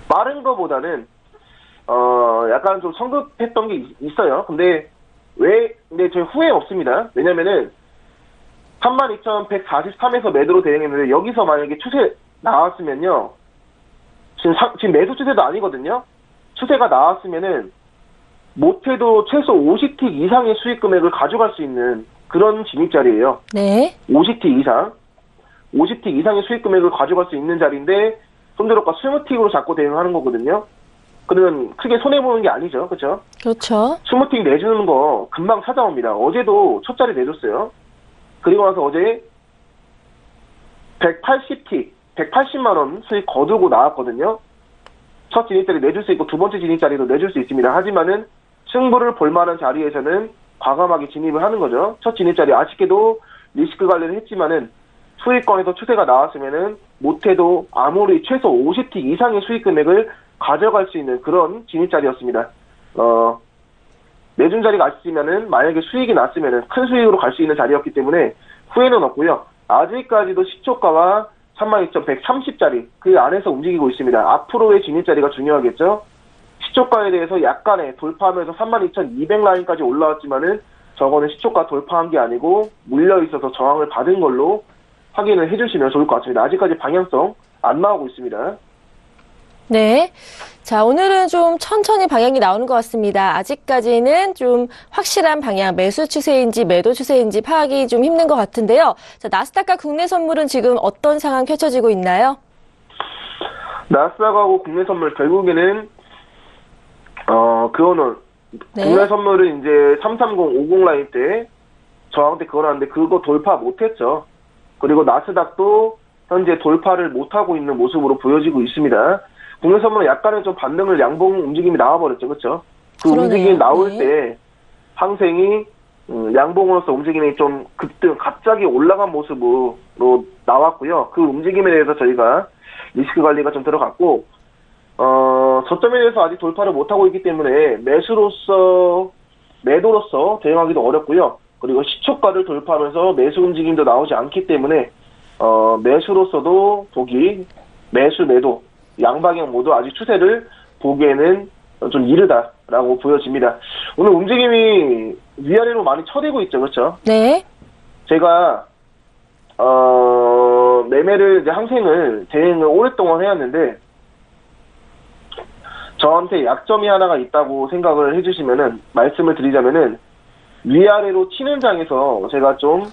빠른 거보다는 약간 좀 성급했던 게 있어요. 근데 저희 후회 없습니다. 왜냐면은 32,143에서 매도로 대응했는데 여기서 만약에 추세 나왔으면요. 지금 매수 추세도 아니거든요. 추세가 나왔으면은 못해도 최소 50틱 이상의 수익 금액을 가져갈 수 있는 그런 진입자리예요. 네. 50틱 이상의 수익 금액을 가져갈 수 있는 자리인데 손절호가 20틱으로 잡고 대응하는 거거든요. 그러면 크게 손해보는 게 아니죠. 그렇죠? 그렇죠. 20틱 내주는 거 금방 찾아옵니다. 어제도 첫 자리 내줬어요. 그리고 나서 어제 180틱, 180만 원 수익 거두고 나왔거든요. 첫 진입자리 내줄 수 있고 두 번째 진입자리도 내줄 수 있습니다. 하지만은 승부를 볼 만한 자리에서는 과감하게 진입을 하는 거죠. 첫 진입자리 아쉽게도 리스크 관리를 했지만은 수익권에서 추세가 나왔으면은 못해도 아무리 최소 50틱 이상의 수익 금액을 가져갈 수 있는 그런 진입자리였습니다. 내준 자리가 아쉽지만은 만약에 수익이 났으면은 큰 수익으로 갈 수 있는 자리였기 때문에 후회는 없고요. 아직까지도 시초가와 32,130짜리 그 안에서 움직이고 있습니다. 앞으로의 진입자리가 중요하겠죠. 시초가에 대해서 약간의 돌파하면서 32,200 라인까지 올라왔지만은 저거는 시초가 돌파한 게 아니고 물려 있어서 저항을 받은 걸로 확인을 해주시면 좋을 것 같습니다. 아직까지 방향성 안 나오고 있습니다. 네. 자, 오늘은 좀 천천히 방향이 나오는 것 같습니다. 아직까지는 좀 확실한 방향, 매수 추세인지 매도 추세인지 파악이 좀 힘든 것 같은데요. 자, 나스닥과 국내 선물은 지금 어떤 상황 펼쳐지고 있나요? 나스닥하고 국내 선물 결국에는 그거는 네. 국내 선물은 이제 33050 라인 때 저항대 그거라는데 그거 돌파 못했죠. 그리고 나스닥도 현재 돌파를 못하고 있는 모습으로 보여지고 있습니다. 국내선물은 약간의 좀 반등을 양봉 움직임이 나와버렸죠. 그렇죠? 그 그러네요. 움직임이 나올 네. 때 항생이 양봉으로서 움직임이 좀 급등, 갑자기 올라간 모습으로 나왔고요. 그 움직임에 대해서 저희가 리스크 관리가 좀 들어갔고, 저점에 대해서 아직 돌파를 못하고 있기 때문에 매도로서 대응하기도 어렵고요. 그리고 시초가를 돌파하면서 매수 움직임도 나오지 않기 때문에, 매수로서도 보기, 매수, 매도, 양방향 모두 아직 추세를 보기에는 좀 이르다라고 보여집니다. 오늘 움직임이 위아래로 많이 쳐대고 있죠. 그렇죠? 네. 제가 매매를 이제 항생을 대응을 오랫동안 해왔는데 저한테 약점이 하나가 있다고 생각을 해주시면은 말씀을 드리자면은 위아래로 치는 장에서 제가 좀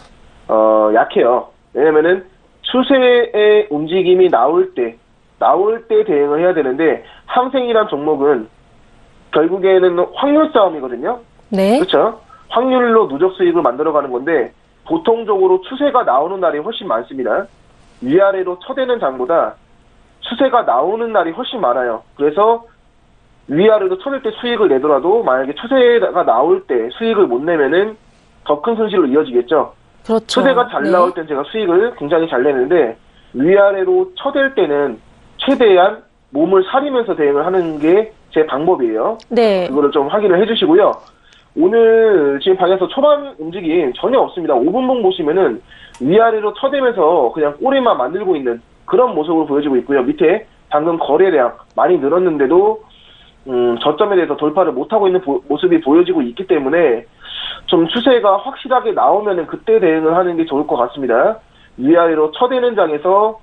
약해요. 왜냐면은 추세의 움직임이 나올 때 대응을 해야 되는데 항생이란 종목은 결국에는 확률 싸움이거든요. 네. 그렇죠? 확률로 누적 수익을 만들어가는 건데 보통적으로 추세가 나오는 날이 훨씬 많습니다. 위아래로 쳐대는 장보다 추세가 나오는 날이 훨씬 많아요. 그래서 위아래로 쳐댈 때 수익을 내더라도 만약에 추세가 나올 때 수익을 못 내면은 더 큰 손실로 이어지겠죠. 그렇죠. 추세가 잘 네. 나올 땐 제가 수익을 굉장히 잘 내는데 위아래로 쳐댈 때는 최대한 몸을 사리면서 대응을 하는 게 제 방법이에요. 네. 그거를 좀 확인을 해주시고요. 오늘 지금 방에서 초반 움직임 전혀 없습니다. 5분봉 보시면은 위아래로 쳐대면서 그냥 꼬리만 만들고 있는 그런 모습을 보여주고 있고요. 밑에 방금 거래량 많이 늘었는데도 저점에 대해서 돌파를 못하고 있는 모습이 보여지고 있기 때문에 좀 추세가 확실하게 나오면은 그때 대응을 하는 게 좋을 것 같습니다. 위아래로 쳐대는 장에서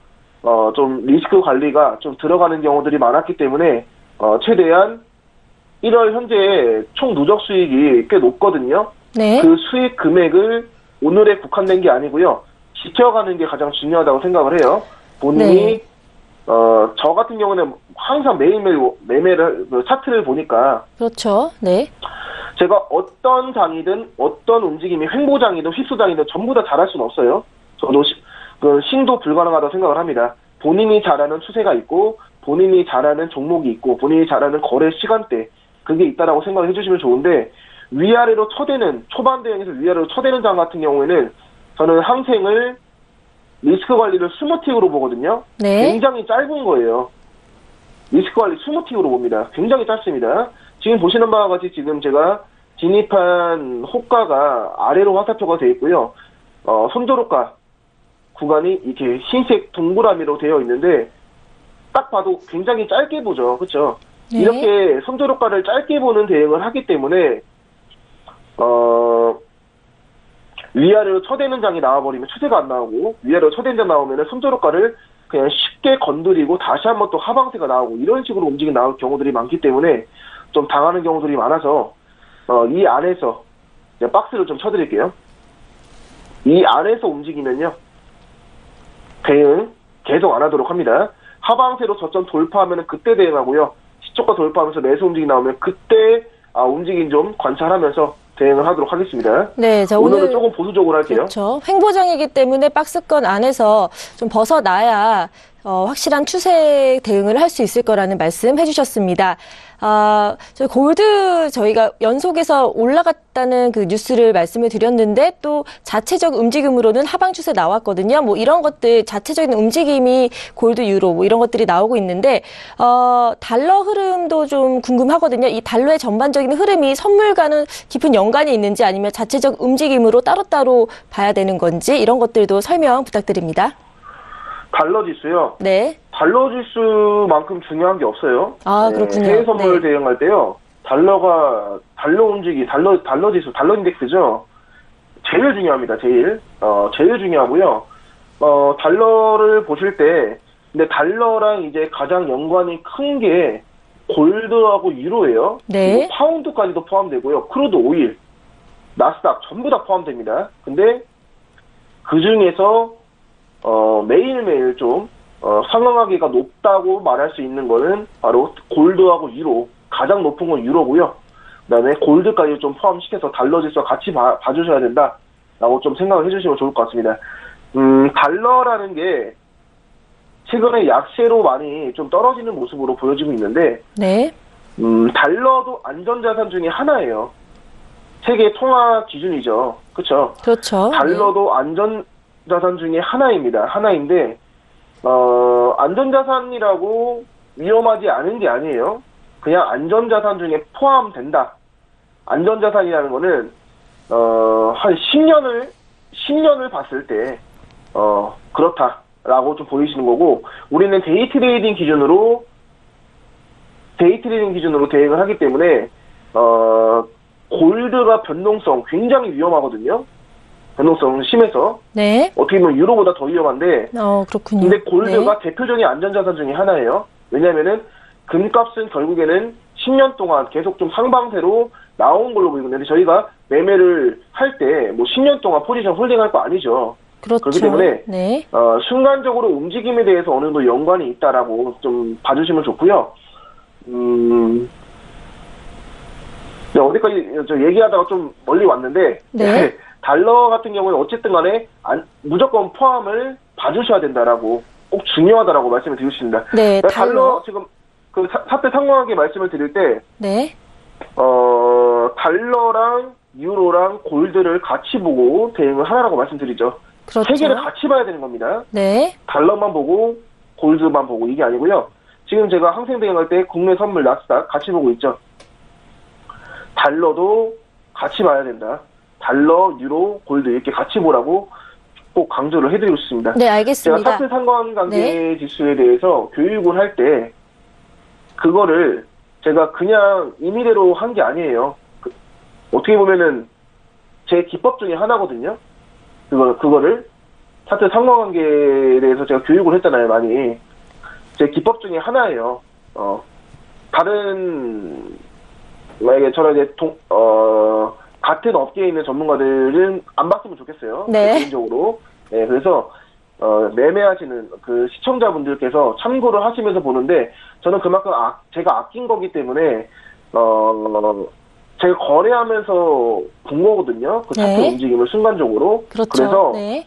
좀 리스크 관리가 좀 들어가는 경우들이 많았기 때문에 최대한 1월 현재 총 누적 수익이 꽤 높거든요. 네. 그 수익 금액을 오늘에 국한된 게 아니고요. 지켜가는 게 가장 중요하다고 생각을 해요. 본인이 네. 저 같은 경우는 항상 매일매일 매매를 차트를 보니까 그렇죠. 네. 제가 어떤 장이든 어떤 움직임이 횡보장이든 휩소장이든 전부 다 잘할 수는 없어요. 저도 신도 불가능하다고 생각을 합니다. 본인이 잘하는 추세가 있고 본인이 잘하는 종목이 있고 본인이 잘하는 거래 시간대 그게 있다라고 생각을 해주시면 좋은데 위아래로 쳐대는 초반 대응에서 위아래로 쳐대는 장 같은 경우에는 저는 항생을 리스크 관리를 스무틱으로 보거든요. 네. 굉장히 짧은 거예요. 리스크 관리 스무틱으로 봅니다. 굉장히 짧습니다. 지금 보시는 바와 같이 지금 제가 진입한 호가가 아래로 화살표가 되어 있고요. 손저로가 구간이 이렇게 흰색 동그라미로 되어 있는데 딱 봐도 굉장히 짧게 보죠. 그렇죠? 네. 이렇게 손저로가를 짧게 보는 대응을 하기 때문에 위아래로 쳐대는 장이 나와버리면 추세가 안 나오고 위아래로 쳐대는 장 나오면 손저로가를 그냥 쉽게 건드리고 다시 한번 또 하방세가 나오고 이런 식으로 움직임 나올 경우들이 많기 때문에 좀 당하는 경우들이 많아서 이 안에서 이제 박스를 좀 쳐드릴게요. 이 안에서 움직이면요 대응 계속 안 하도록 합니다. 하방세로 저점 돌파하면 그때 대응하고요. 시초가 돌파하면서 매수 움직임 나오면 그때 움직임 좀 관찰하면서 대응을 하도록 하겠습니다. 네, 자, 오늘은 조금 보수적으로 할게요. 그렇죠. 횡보장이기 때문에 박스권 안에서 좀 벗어나야 확실한 추세 대응을 할 수 있을 거라는 말씀 해주셨습니다. 저희 골드 저희가 연속해서 올라갔다는 그 뉴스를 말씀을 드렸는데 또 자체적 움직임으로는 하방 추세 나왔거든요. 뭐 이런 것들 자체적인 움직임이 골드 유로 뭐 이런 것들이 나오고 있는데 달러 흐름도 좀 궁금하거든요. 이 달러의 전반적인 흐름이 선물과는 깊은 연관이 있는지 아니면 자체적 움직임으로 따로따로 봐야 되는 건지 이런 것들도 설명 부탁드립니다. 달러 지수요. 네. 달러 지수만큼 중요한 게 없어요. 그렇군요. 해외 선물 네. 대응할 때요. 달러 움직이, 달러 지수, 달러 인덱스죠. 제일 중요합니다. 제일 중요하고요. 달러를 보실 때, 근데 달러랑 이제 가장 연관이 큰 게 골드하고 유로예요. 네. 그리고 파운드까지도 포함되고요. 크루드 오일, 나스닥 전부 다 포함됩니다. 근데 그 중에서 매일매일 좀 상승하기가 높다고 말할 수 있는 거는 바로 골드하고 유로, 가장 높은 건 유로고요. 그다음에 골드까지 좀 포함시켜서 달러 지수와 같이 봐주셔야 된다라고 좀 생각을 해주시면 좋을 것 같습니다. 달러라는 게 최근에 약세로 많이 좀 떨어지는 모습으로 보여지고 있는데, 네. 달러도 안전자산 중에 하나예요. 세계 통화 기준이죠. 그렇죠? 그렇죠. 달러도 안전자산 중에 하나입니다. 하나인데, 안전자산이라고 위험하지 않은 게 아니에요. 그냥 안전자산 중에 포함된다. 안전자산이라는 거는, 한 10년을 봤을 때, 그렇다라고 좀 보이시는 거고, 우리는 데이트레이딩 기준으로 대응을 하기 때문에, 골드가 변동성 굉장히 위험하거든요. 변동성 심해서. 네. 어떻게 보면 유로보다 더 위험한데, 그렇군요. 근데 골드가 네. 대표적인 안전자산 중에 하나예요. 왜냐면은 금값은 결국에는 10년 동안 계속 좀 상방세로 나온 걸로 보이고 있는데, 저희가 매매를 할 때 뭐 10년 동안 포지션 홀딩할 거 아니죠. 그렇죠. 그렇기 때문에 네. 순간적으로 움직임에 대해서 어느 정도 연관이 있다라고 좀 봐주시면 좋고요. 네, 어디까지 저 얘기하다가 좀 멀리 왔는데, 네. 달러 같은 경우는 어쨌든 간에 무조건 포함을 봐주셔야 된다라고, 꼭 중요하다라고 말씀을 드리겠습니다. 네, 달러 지금 그 사태 상황하게 말씀을 드릴 때, 네. 달러랑 유로랑 골드를 같이 보고 대응을 하라고 말씀드리죠. 그렇죠. 세 개를 같이 봐야 되는 겁니다. 네. 달러만 보고 골드만 보고 이게 아니고요. 지금 제가 항생 대응할 때 국내 선물 나스닥 같이 보고 있죠. 달러도 같이 봐야 된다. 달러, 유로, 골드 이렇게 같이 보라고 꼭 강조를 해드리고 싶습니다. 네, 알겠습니다. 제가 사태 상관관계 네. 지수에 대해서 교육을 할 때 그거를 제가 그냥 임의대로 한 게 아니에요. 어떻게 보면은 제 기법 중에 하나거든요. 그거를 사태 상관관계에 대해서 제가 교육을 했잖아요, 많이. 제 기법 중에 하나예요. 다른 만약에 저랑 이제 같은 업계에 있는 전문가들은 안 봤으면 좋겠어요. 네. 개인적으로. 네, 그래서 매매하시는 그 시청자분들께서 참고를 하시면서 보는데, 저는 그만큼 제가 아낀 거기 때문에 제가 거래하면서 본 거거든요. 그 차트 네. 움직임을 순간적으로. 그렇죠. 그래서 네.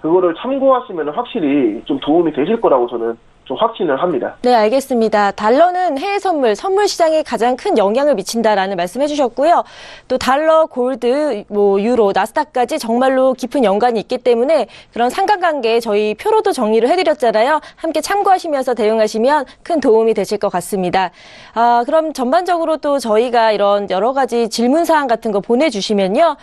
그거를 참고하시면 확실히 좀 도움이 되실 거라고 저는 좀 확신을 합니다. 네, 알겠습니다. 달러는 해외 선물 시장에 가장 큰 영향을 미친다라는 말씀 해주셨고요. 또 달러, 골드, 유로, 나스닥까지 정말로 깊은 연관이 있기 때문에 그런 상관관계 저희 표로도 정리를 해드렸잖아요. 함께 참고하시면서 대응하시면 큰 도움이 되실 것 같습니다. 그럼 전반적으로 또 저희가 이런 여러 가지 질문사항 같은 거 보내주시면요.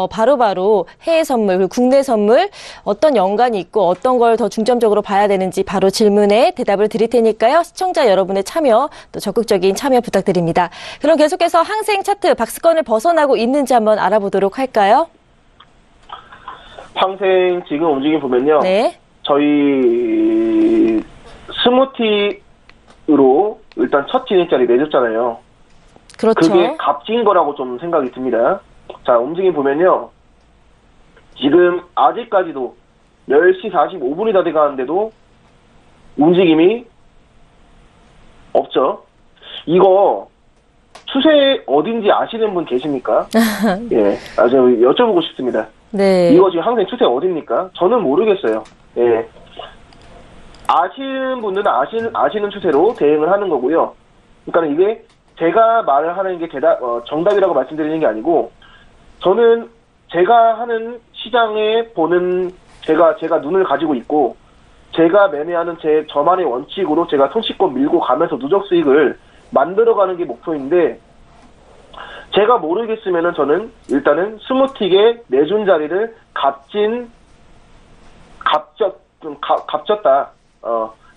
바로바로 해외 선물, 그리고 국내 선물 어떤 연관이 있고 어떤 걸 더 중점적으로 봐야 되는지 바로 질문에 대답을 드릴 테니까요. 시청자 여러분의 참여, 또 적극적인 참여 부탁드립니다. 그럼 계속해서 항생 차트 박스권을 벗어나고 있는지 한번 알아보도록 할까요? 항생 지금 움직임 보면요. 네. 저희 스무티로 일단 첫 진입자리 내줬잖아요. 그렇죠. 그게 값진 거라고 좀 생각이 듭니다. 자, 움직임 보면요. 지금 아직까지도 10시 45분이 다 돼가는데도 움직임이 없죠. 이거 추세 어딘지 아시는 분 계십니까? 예, 아주 여쭤보고 싶습니다. 네. 이거 지금 항상 추세 어딥니까? 저는 모르겠어요. 예. 아시는 분들은 아시는 추세로 대응을 하는 거고요. 그러니까 이게 제가 말을 하는 게 정답이라고 말씀드리는 게 아니고, 저는 제가 하는 시장에 보는 제가 눈을 가지고 있고, 제가 매매하는 저만의 원칙으로 제가 손쉽고 밀고 가면서 누적 수익을 만들어가는 게 목표인데, 제가 모르겠으면은 저는 일단은 스무틱에 내준 자리를 값졌다,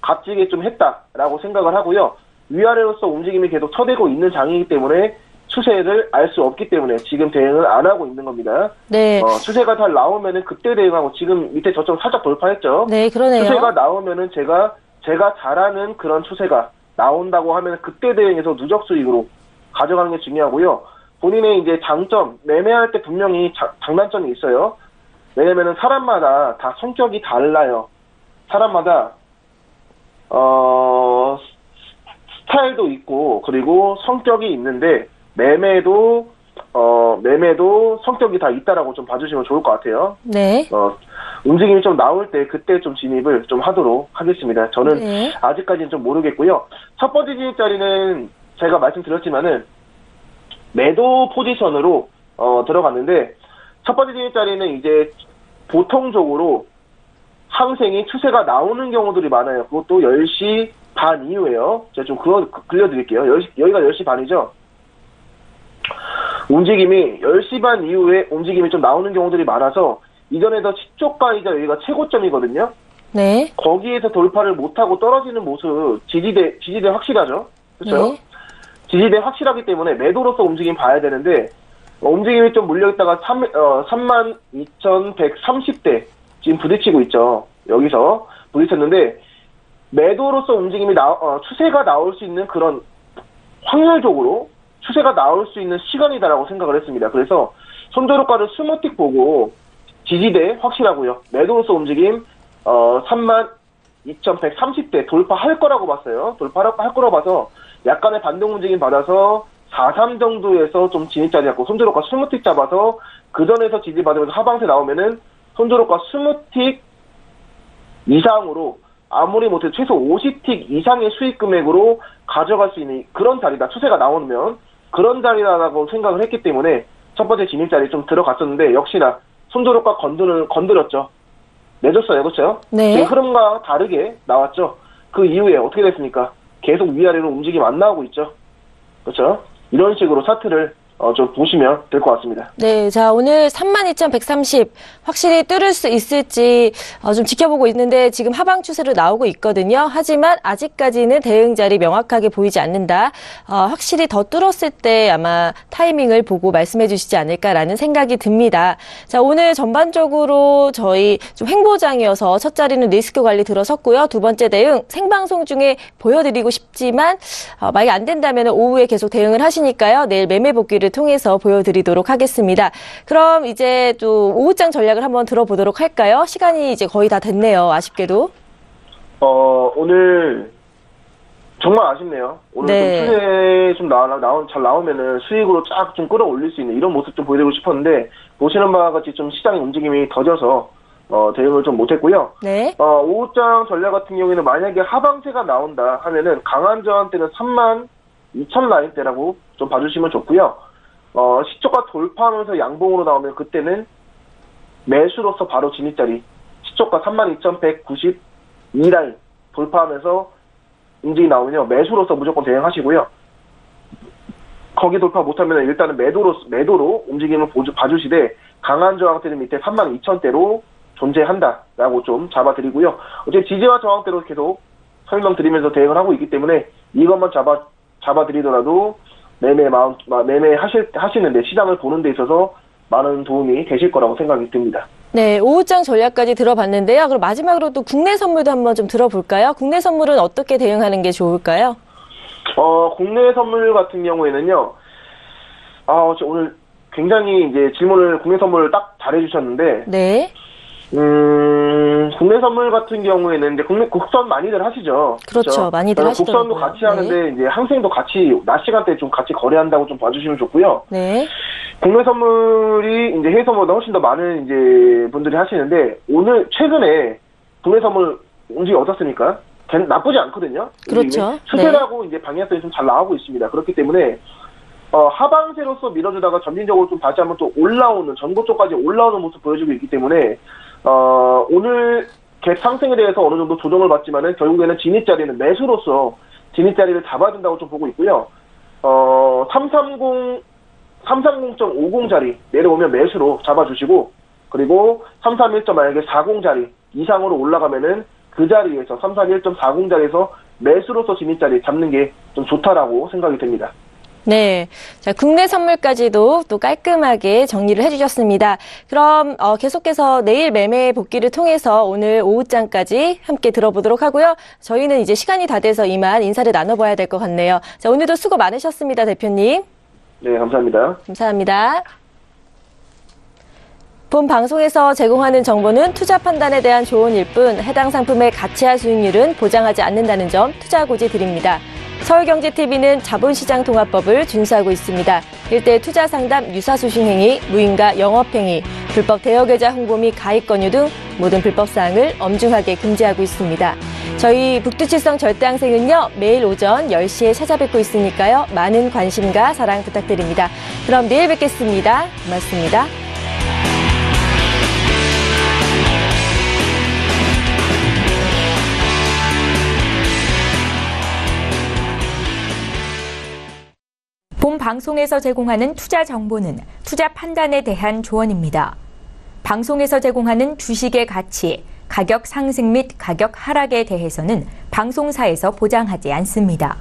값지게 좀 했다라고 생각을 하고요. 위아래로서 움직임이 계속 터대고 있는 장이기 때문에 추세를 알 수 없기 때문에 지금 대응을 안 하고 있는 겁니다. 네. 추세가 잘 나오면은 그때 대응하고, 지금 밑에 저점 살짝 돌파했죠. 네, 그러네요. 추세가 나오면은 제가 잘하는 그런 추세가 나온다고 하면 그때 대응해서 누적 수익으로 가져가는 게 중요하고요. 본인의 이제 장점, 매매할 때 분명히 장단점이 있어요. 왜냐면은 사람마다 다 성격이 달라요. 사람마다 스타일도 있고, 그리고 성격이 있는데, 매매도 성격이 다 있다라고 좀 봐주시면 좋을 것 같아요. 네. 움직임이 좀 나올 때 그때 좀 진입을 좀 하도록 하겠습니다. 저는 네. 아직까지는 좀 모르겠고요. 첫 번째 진입 자리는 제가 말씀드렸지만은 매도 포지션으로 들어갔는데 첫 번째 진입 자리는 이제 보통적으로 상생이 추세가 나오는 경우들이 많아요. 그것도 10시 반 이후에요. 제가 좀 그거 들려드릴게요. 여기가 10시 반이죠. 움직임이 10시 반 이후에 움직임이 좀 나오는 경우들이 많아서 이전에도 시초가이자 여기가 최고점이거든요. 네. 거기에서 돌파를 못하고 떨어지는 모습 지지대 확실하죠. 그렇죠? 네. 지지대 확실하기 때문에 매도로서 움직임 봐야 되는데 움직임이 좀 물려있다가 32,130대 지금 부딪히고 있죠. 여기서 부딪혔는데 매도로서 움직임이 추세가 나올 수 있는 그런 확률적으로 추세가 나올 수 있는 시간이다라고 생각을 했습니다. 그래서 손절효과를 스무틱 보고 지지대 확실하고요. 매도로서 움직임 32,130대 돌파할 거라고 봤어요. 돌파할 거라고 봐서 약간의 반등 움직임 받아서 43 정도에서 좀 진입 자리 잡고 손절효과 스무틱 잡아서 그 전에서 지지 받으면서 하방세 나오면은 손절효과 스무틱 이상으로 아무리 못해도 최소 50틱 이상의 수익 금액으로 가져갈 수 있는 그런 자리다. 추세가 나오면 그런 자리라고 생각을 했기 때문에 첫 번째 진입 자리에 좀 들어갔었는데 역시나 손절효과 건드렸죠. 내줬어요. 그렇죠? 네. 지금 흐름과 다르게 나왔죠. 그 이후에 어떻게 됐습니까? 계속 위아래로 움직임 안 나오고 있죠. 그렇죠? 이런 식으로 차트를 좀 보시면 될 것 같습니다. 네, 자, 오늘 32,130 확실히 뚫을 수 있을지 좀 지켜보고 있는데 지금 하방 추세로 나오고 있거든요. 하지만 아직까지는 대응 자리 명확하게 보이지 않는다. 확실히 더 뚫었을 때 아마 타이밍을 보고 말씀해 주시지 않을까라는 생각이 듭니다. 자, 오늘 전반적으로 저희 좀 횡보장이어서 첫 자리는 리스크 관리 들어섰고요. 두 번째 대응 생방송 중에 보여드리고 싶지만 만약에 안 된다면 오후에 계속 대응을 하시니까요. 내일 매매 복귀를 통해서 보여드리도록 하겠습니다. 그럼 이제 또 오후장 전략을 한번 들어보도록 할까요? 시간이 이제 거의 다 됐네요. 아쉽게도. 오늘 정말 아쉽네요. 오늘 네. 좀 추세 좀 잘 나오면은 수익으로 쫙 좀 끌어올릴 수 있는 이런 모습 좀 보여드리고 싶었는데 보시는 바와 같이 좀 시장의 움직임이 더뎌서 대응을 좀 못했고요. 네. 오후장 전략 같은 경우에는 만약에 하방세가 나온다 하면은 강한 저항대는 32,000 라인대라고 좀 봐주시면 좋고요. 시초가 돌파하면서 양봉으로 나오면 그때는 매수로서 바로 진입자리 시초가 32,192라인 돌파하면서 움직이 나오면요. 매수로서 무조건 대응하시고요. 거기 돌파 못하면 일단은 매도로 움직임을 봐주시되 강한 저항대는 밑에 32,000대로 존재한다라고 좀 잡아드리고요. 어제 지지와 저항대로 계속 설명드리면서 대응을 하고 있기 때문에 이것만 잡아드리더라도 매매 하시는데 시장을 보는 데 있어서 많은 도움이 되실 거라고 생각이 듭니다. 네, 오후장 전략까지 들어봤는데요. 그럼 마지막으로 또 국내 선물도 한번 좀 들어볼까요? 국내 선물은 어떻게 대응하는 게 좋을까요? 국내 선물 같은 경우에는요. 오늘 굉장히 이제 질문을 국내 선물을 딱 잘해주셨는데. 네. 국내 선물 같은 경우에는 이제 국선 많이들 하시죠. 그렇죠. 많이들 하시더라고요. 국선도 같이 하는데 이제 항생도 같이 낮 시간대에 좀 같이 거래한다고 좀 봐주시면 좋고요. 네. 국내 선물이 이제 해외 선물보다 훨씬 더 많은 이제 분들이 하시는데 오늘 최근에 국내 선물 움직이 어떻습니까? 나쁘지 않거든요. 그렇죠. 추세라고 이제 방향성이 좀 잘 나오고 있습니다. 그렇기 때문에 하방세로서 밀어주다가 점진적으로 좀 다시 한번 또 올라오는 전고 쪽까지 올라오는 모습 보여주고 있기 때문에 오늘 갭 상승에 대해서 어느 정도 조정을 받지만은 결국에는 진입자리는 매수로서 진입자리를 잡아야 된다고 좀 보고 있고요. 330.50 자리 내려오면 매수로 잡아주시고 그리고 331. 만약에 40 자리 이상으로 올라가면은 그 자리에서 331.40 자리에서 매수로서 진입자리 잡는 게 좀 좋다라고 생각이 됩니다. 네. 자, 국내 선물까지도 또 깔끔하게 정리를 해주셨습니다. 그럼, 계속해서 내일 매매 복귀를 통해서 오늘 오후장까지 함께 들어보도록 하고요. 저희는 이제 시간이 다 돼서 이만 인사를 나눠봐야 될 것 같네요. 자, 오늘도 수고 많으셨습니다, 대표님. 네, 감사합니다. 감사합니다. 본 방송에서 제공하는 정보는 투자 판단에 대한 조언일 뿐 해당 상품의 가치와 수익률은 보장하지 않는다는 점 투자 고지 드립니다. 서울경제TV는 자본시장통합법을 준수하고 있습니다. 일대 투자상담 유사수신행위, 무인가 영업행위, 불법 대여계좌 홍보 및 가입 권유 등 모든 불법 사항을 엄중하게 금지하고 있습니다. 저희 북두칠성 절대항생은요, 매일 오전 10시에 찾아뵙고 있으니까요, 많은 관심과 사랑 부탁드립니다. 그럼 내일 뵙겠습니다. 고맙습니다. 본 방송에서 제공하는 투자 정보는 투자 판단에 대한 조언입니다. 방송에서 제공하는 주식의 가치, 가격 상승 및 가격 하락에 대해서는 방송사에서 보장하지 않습니다.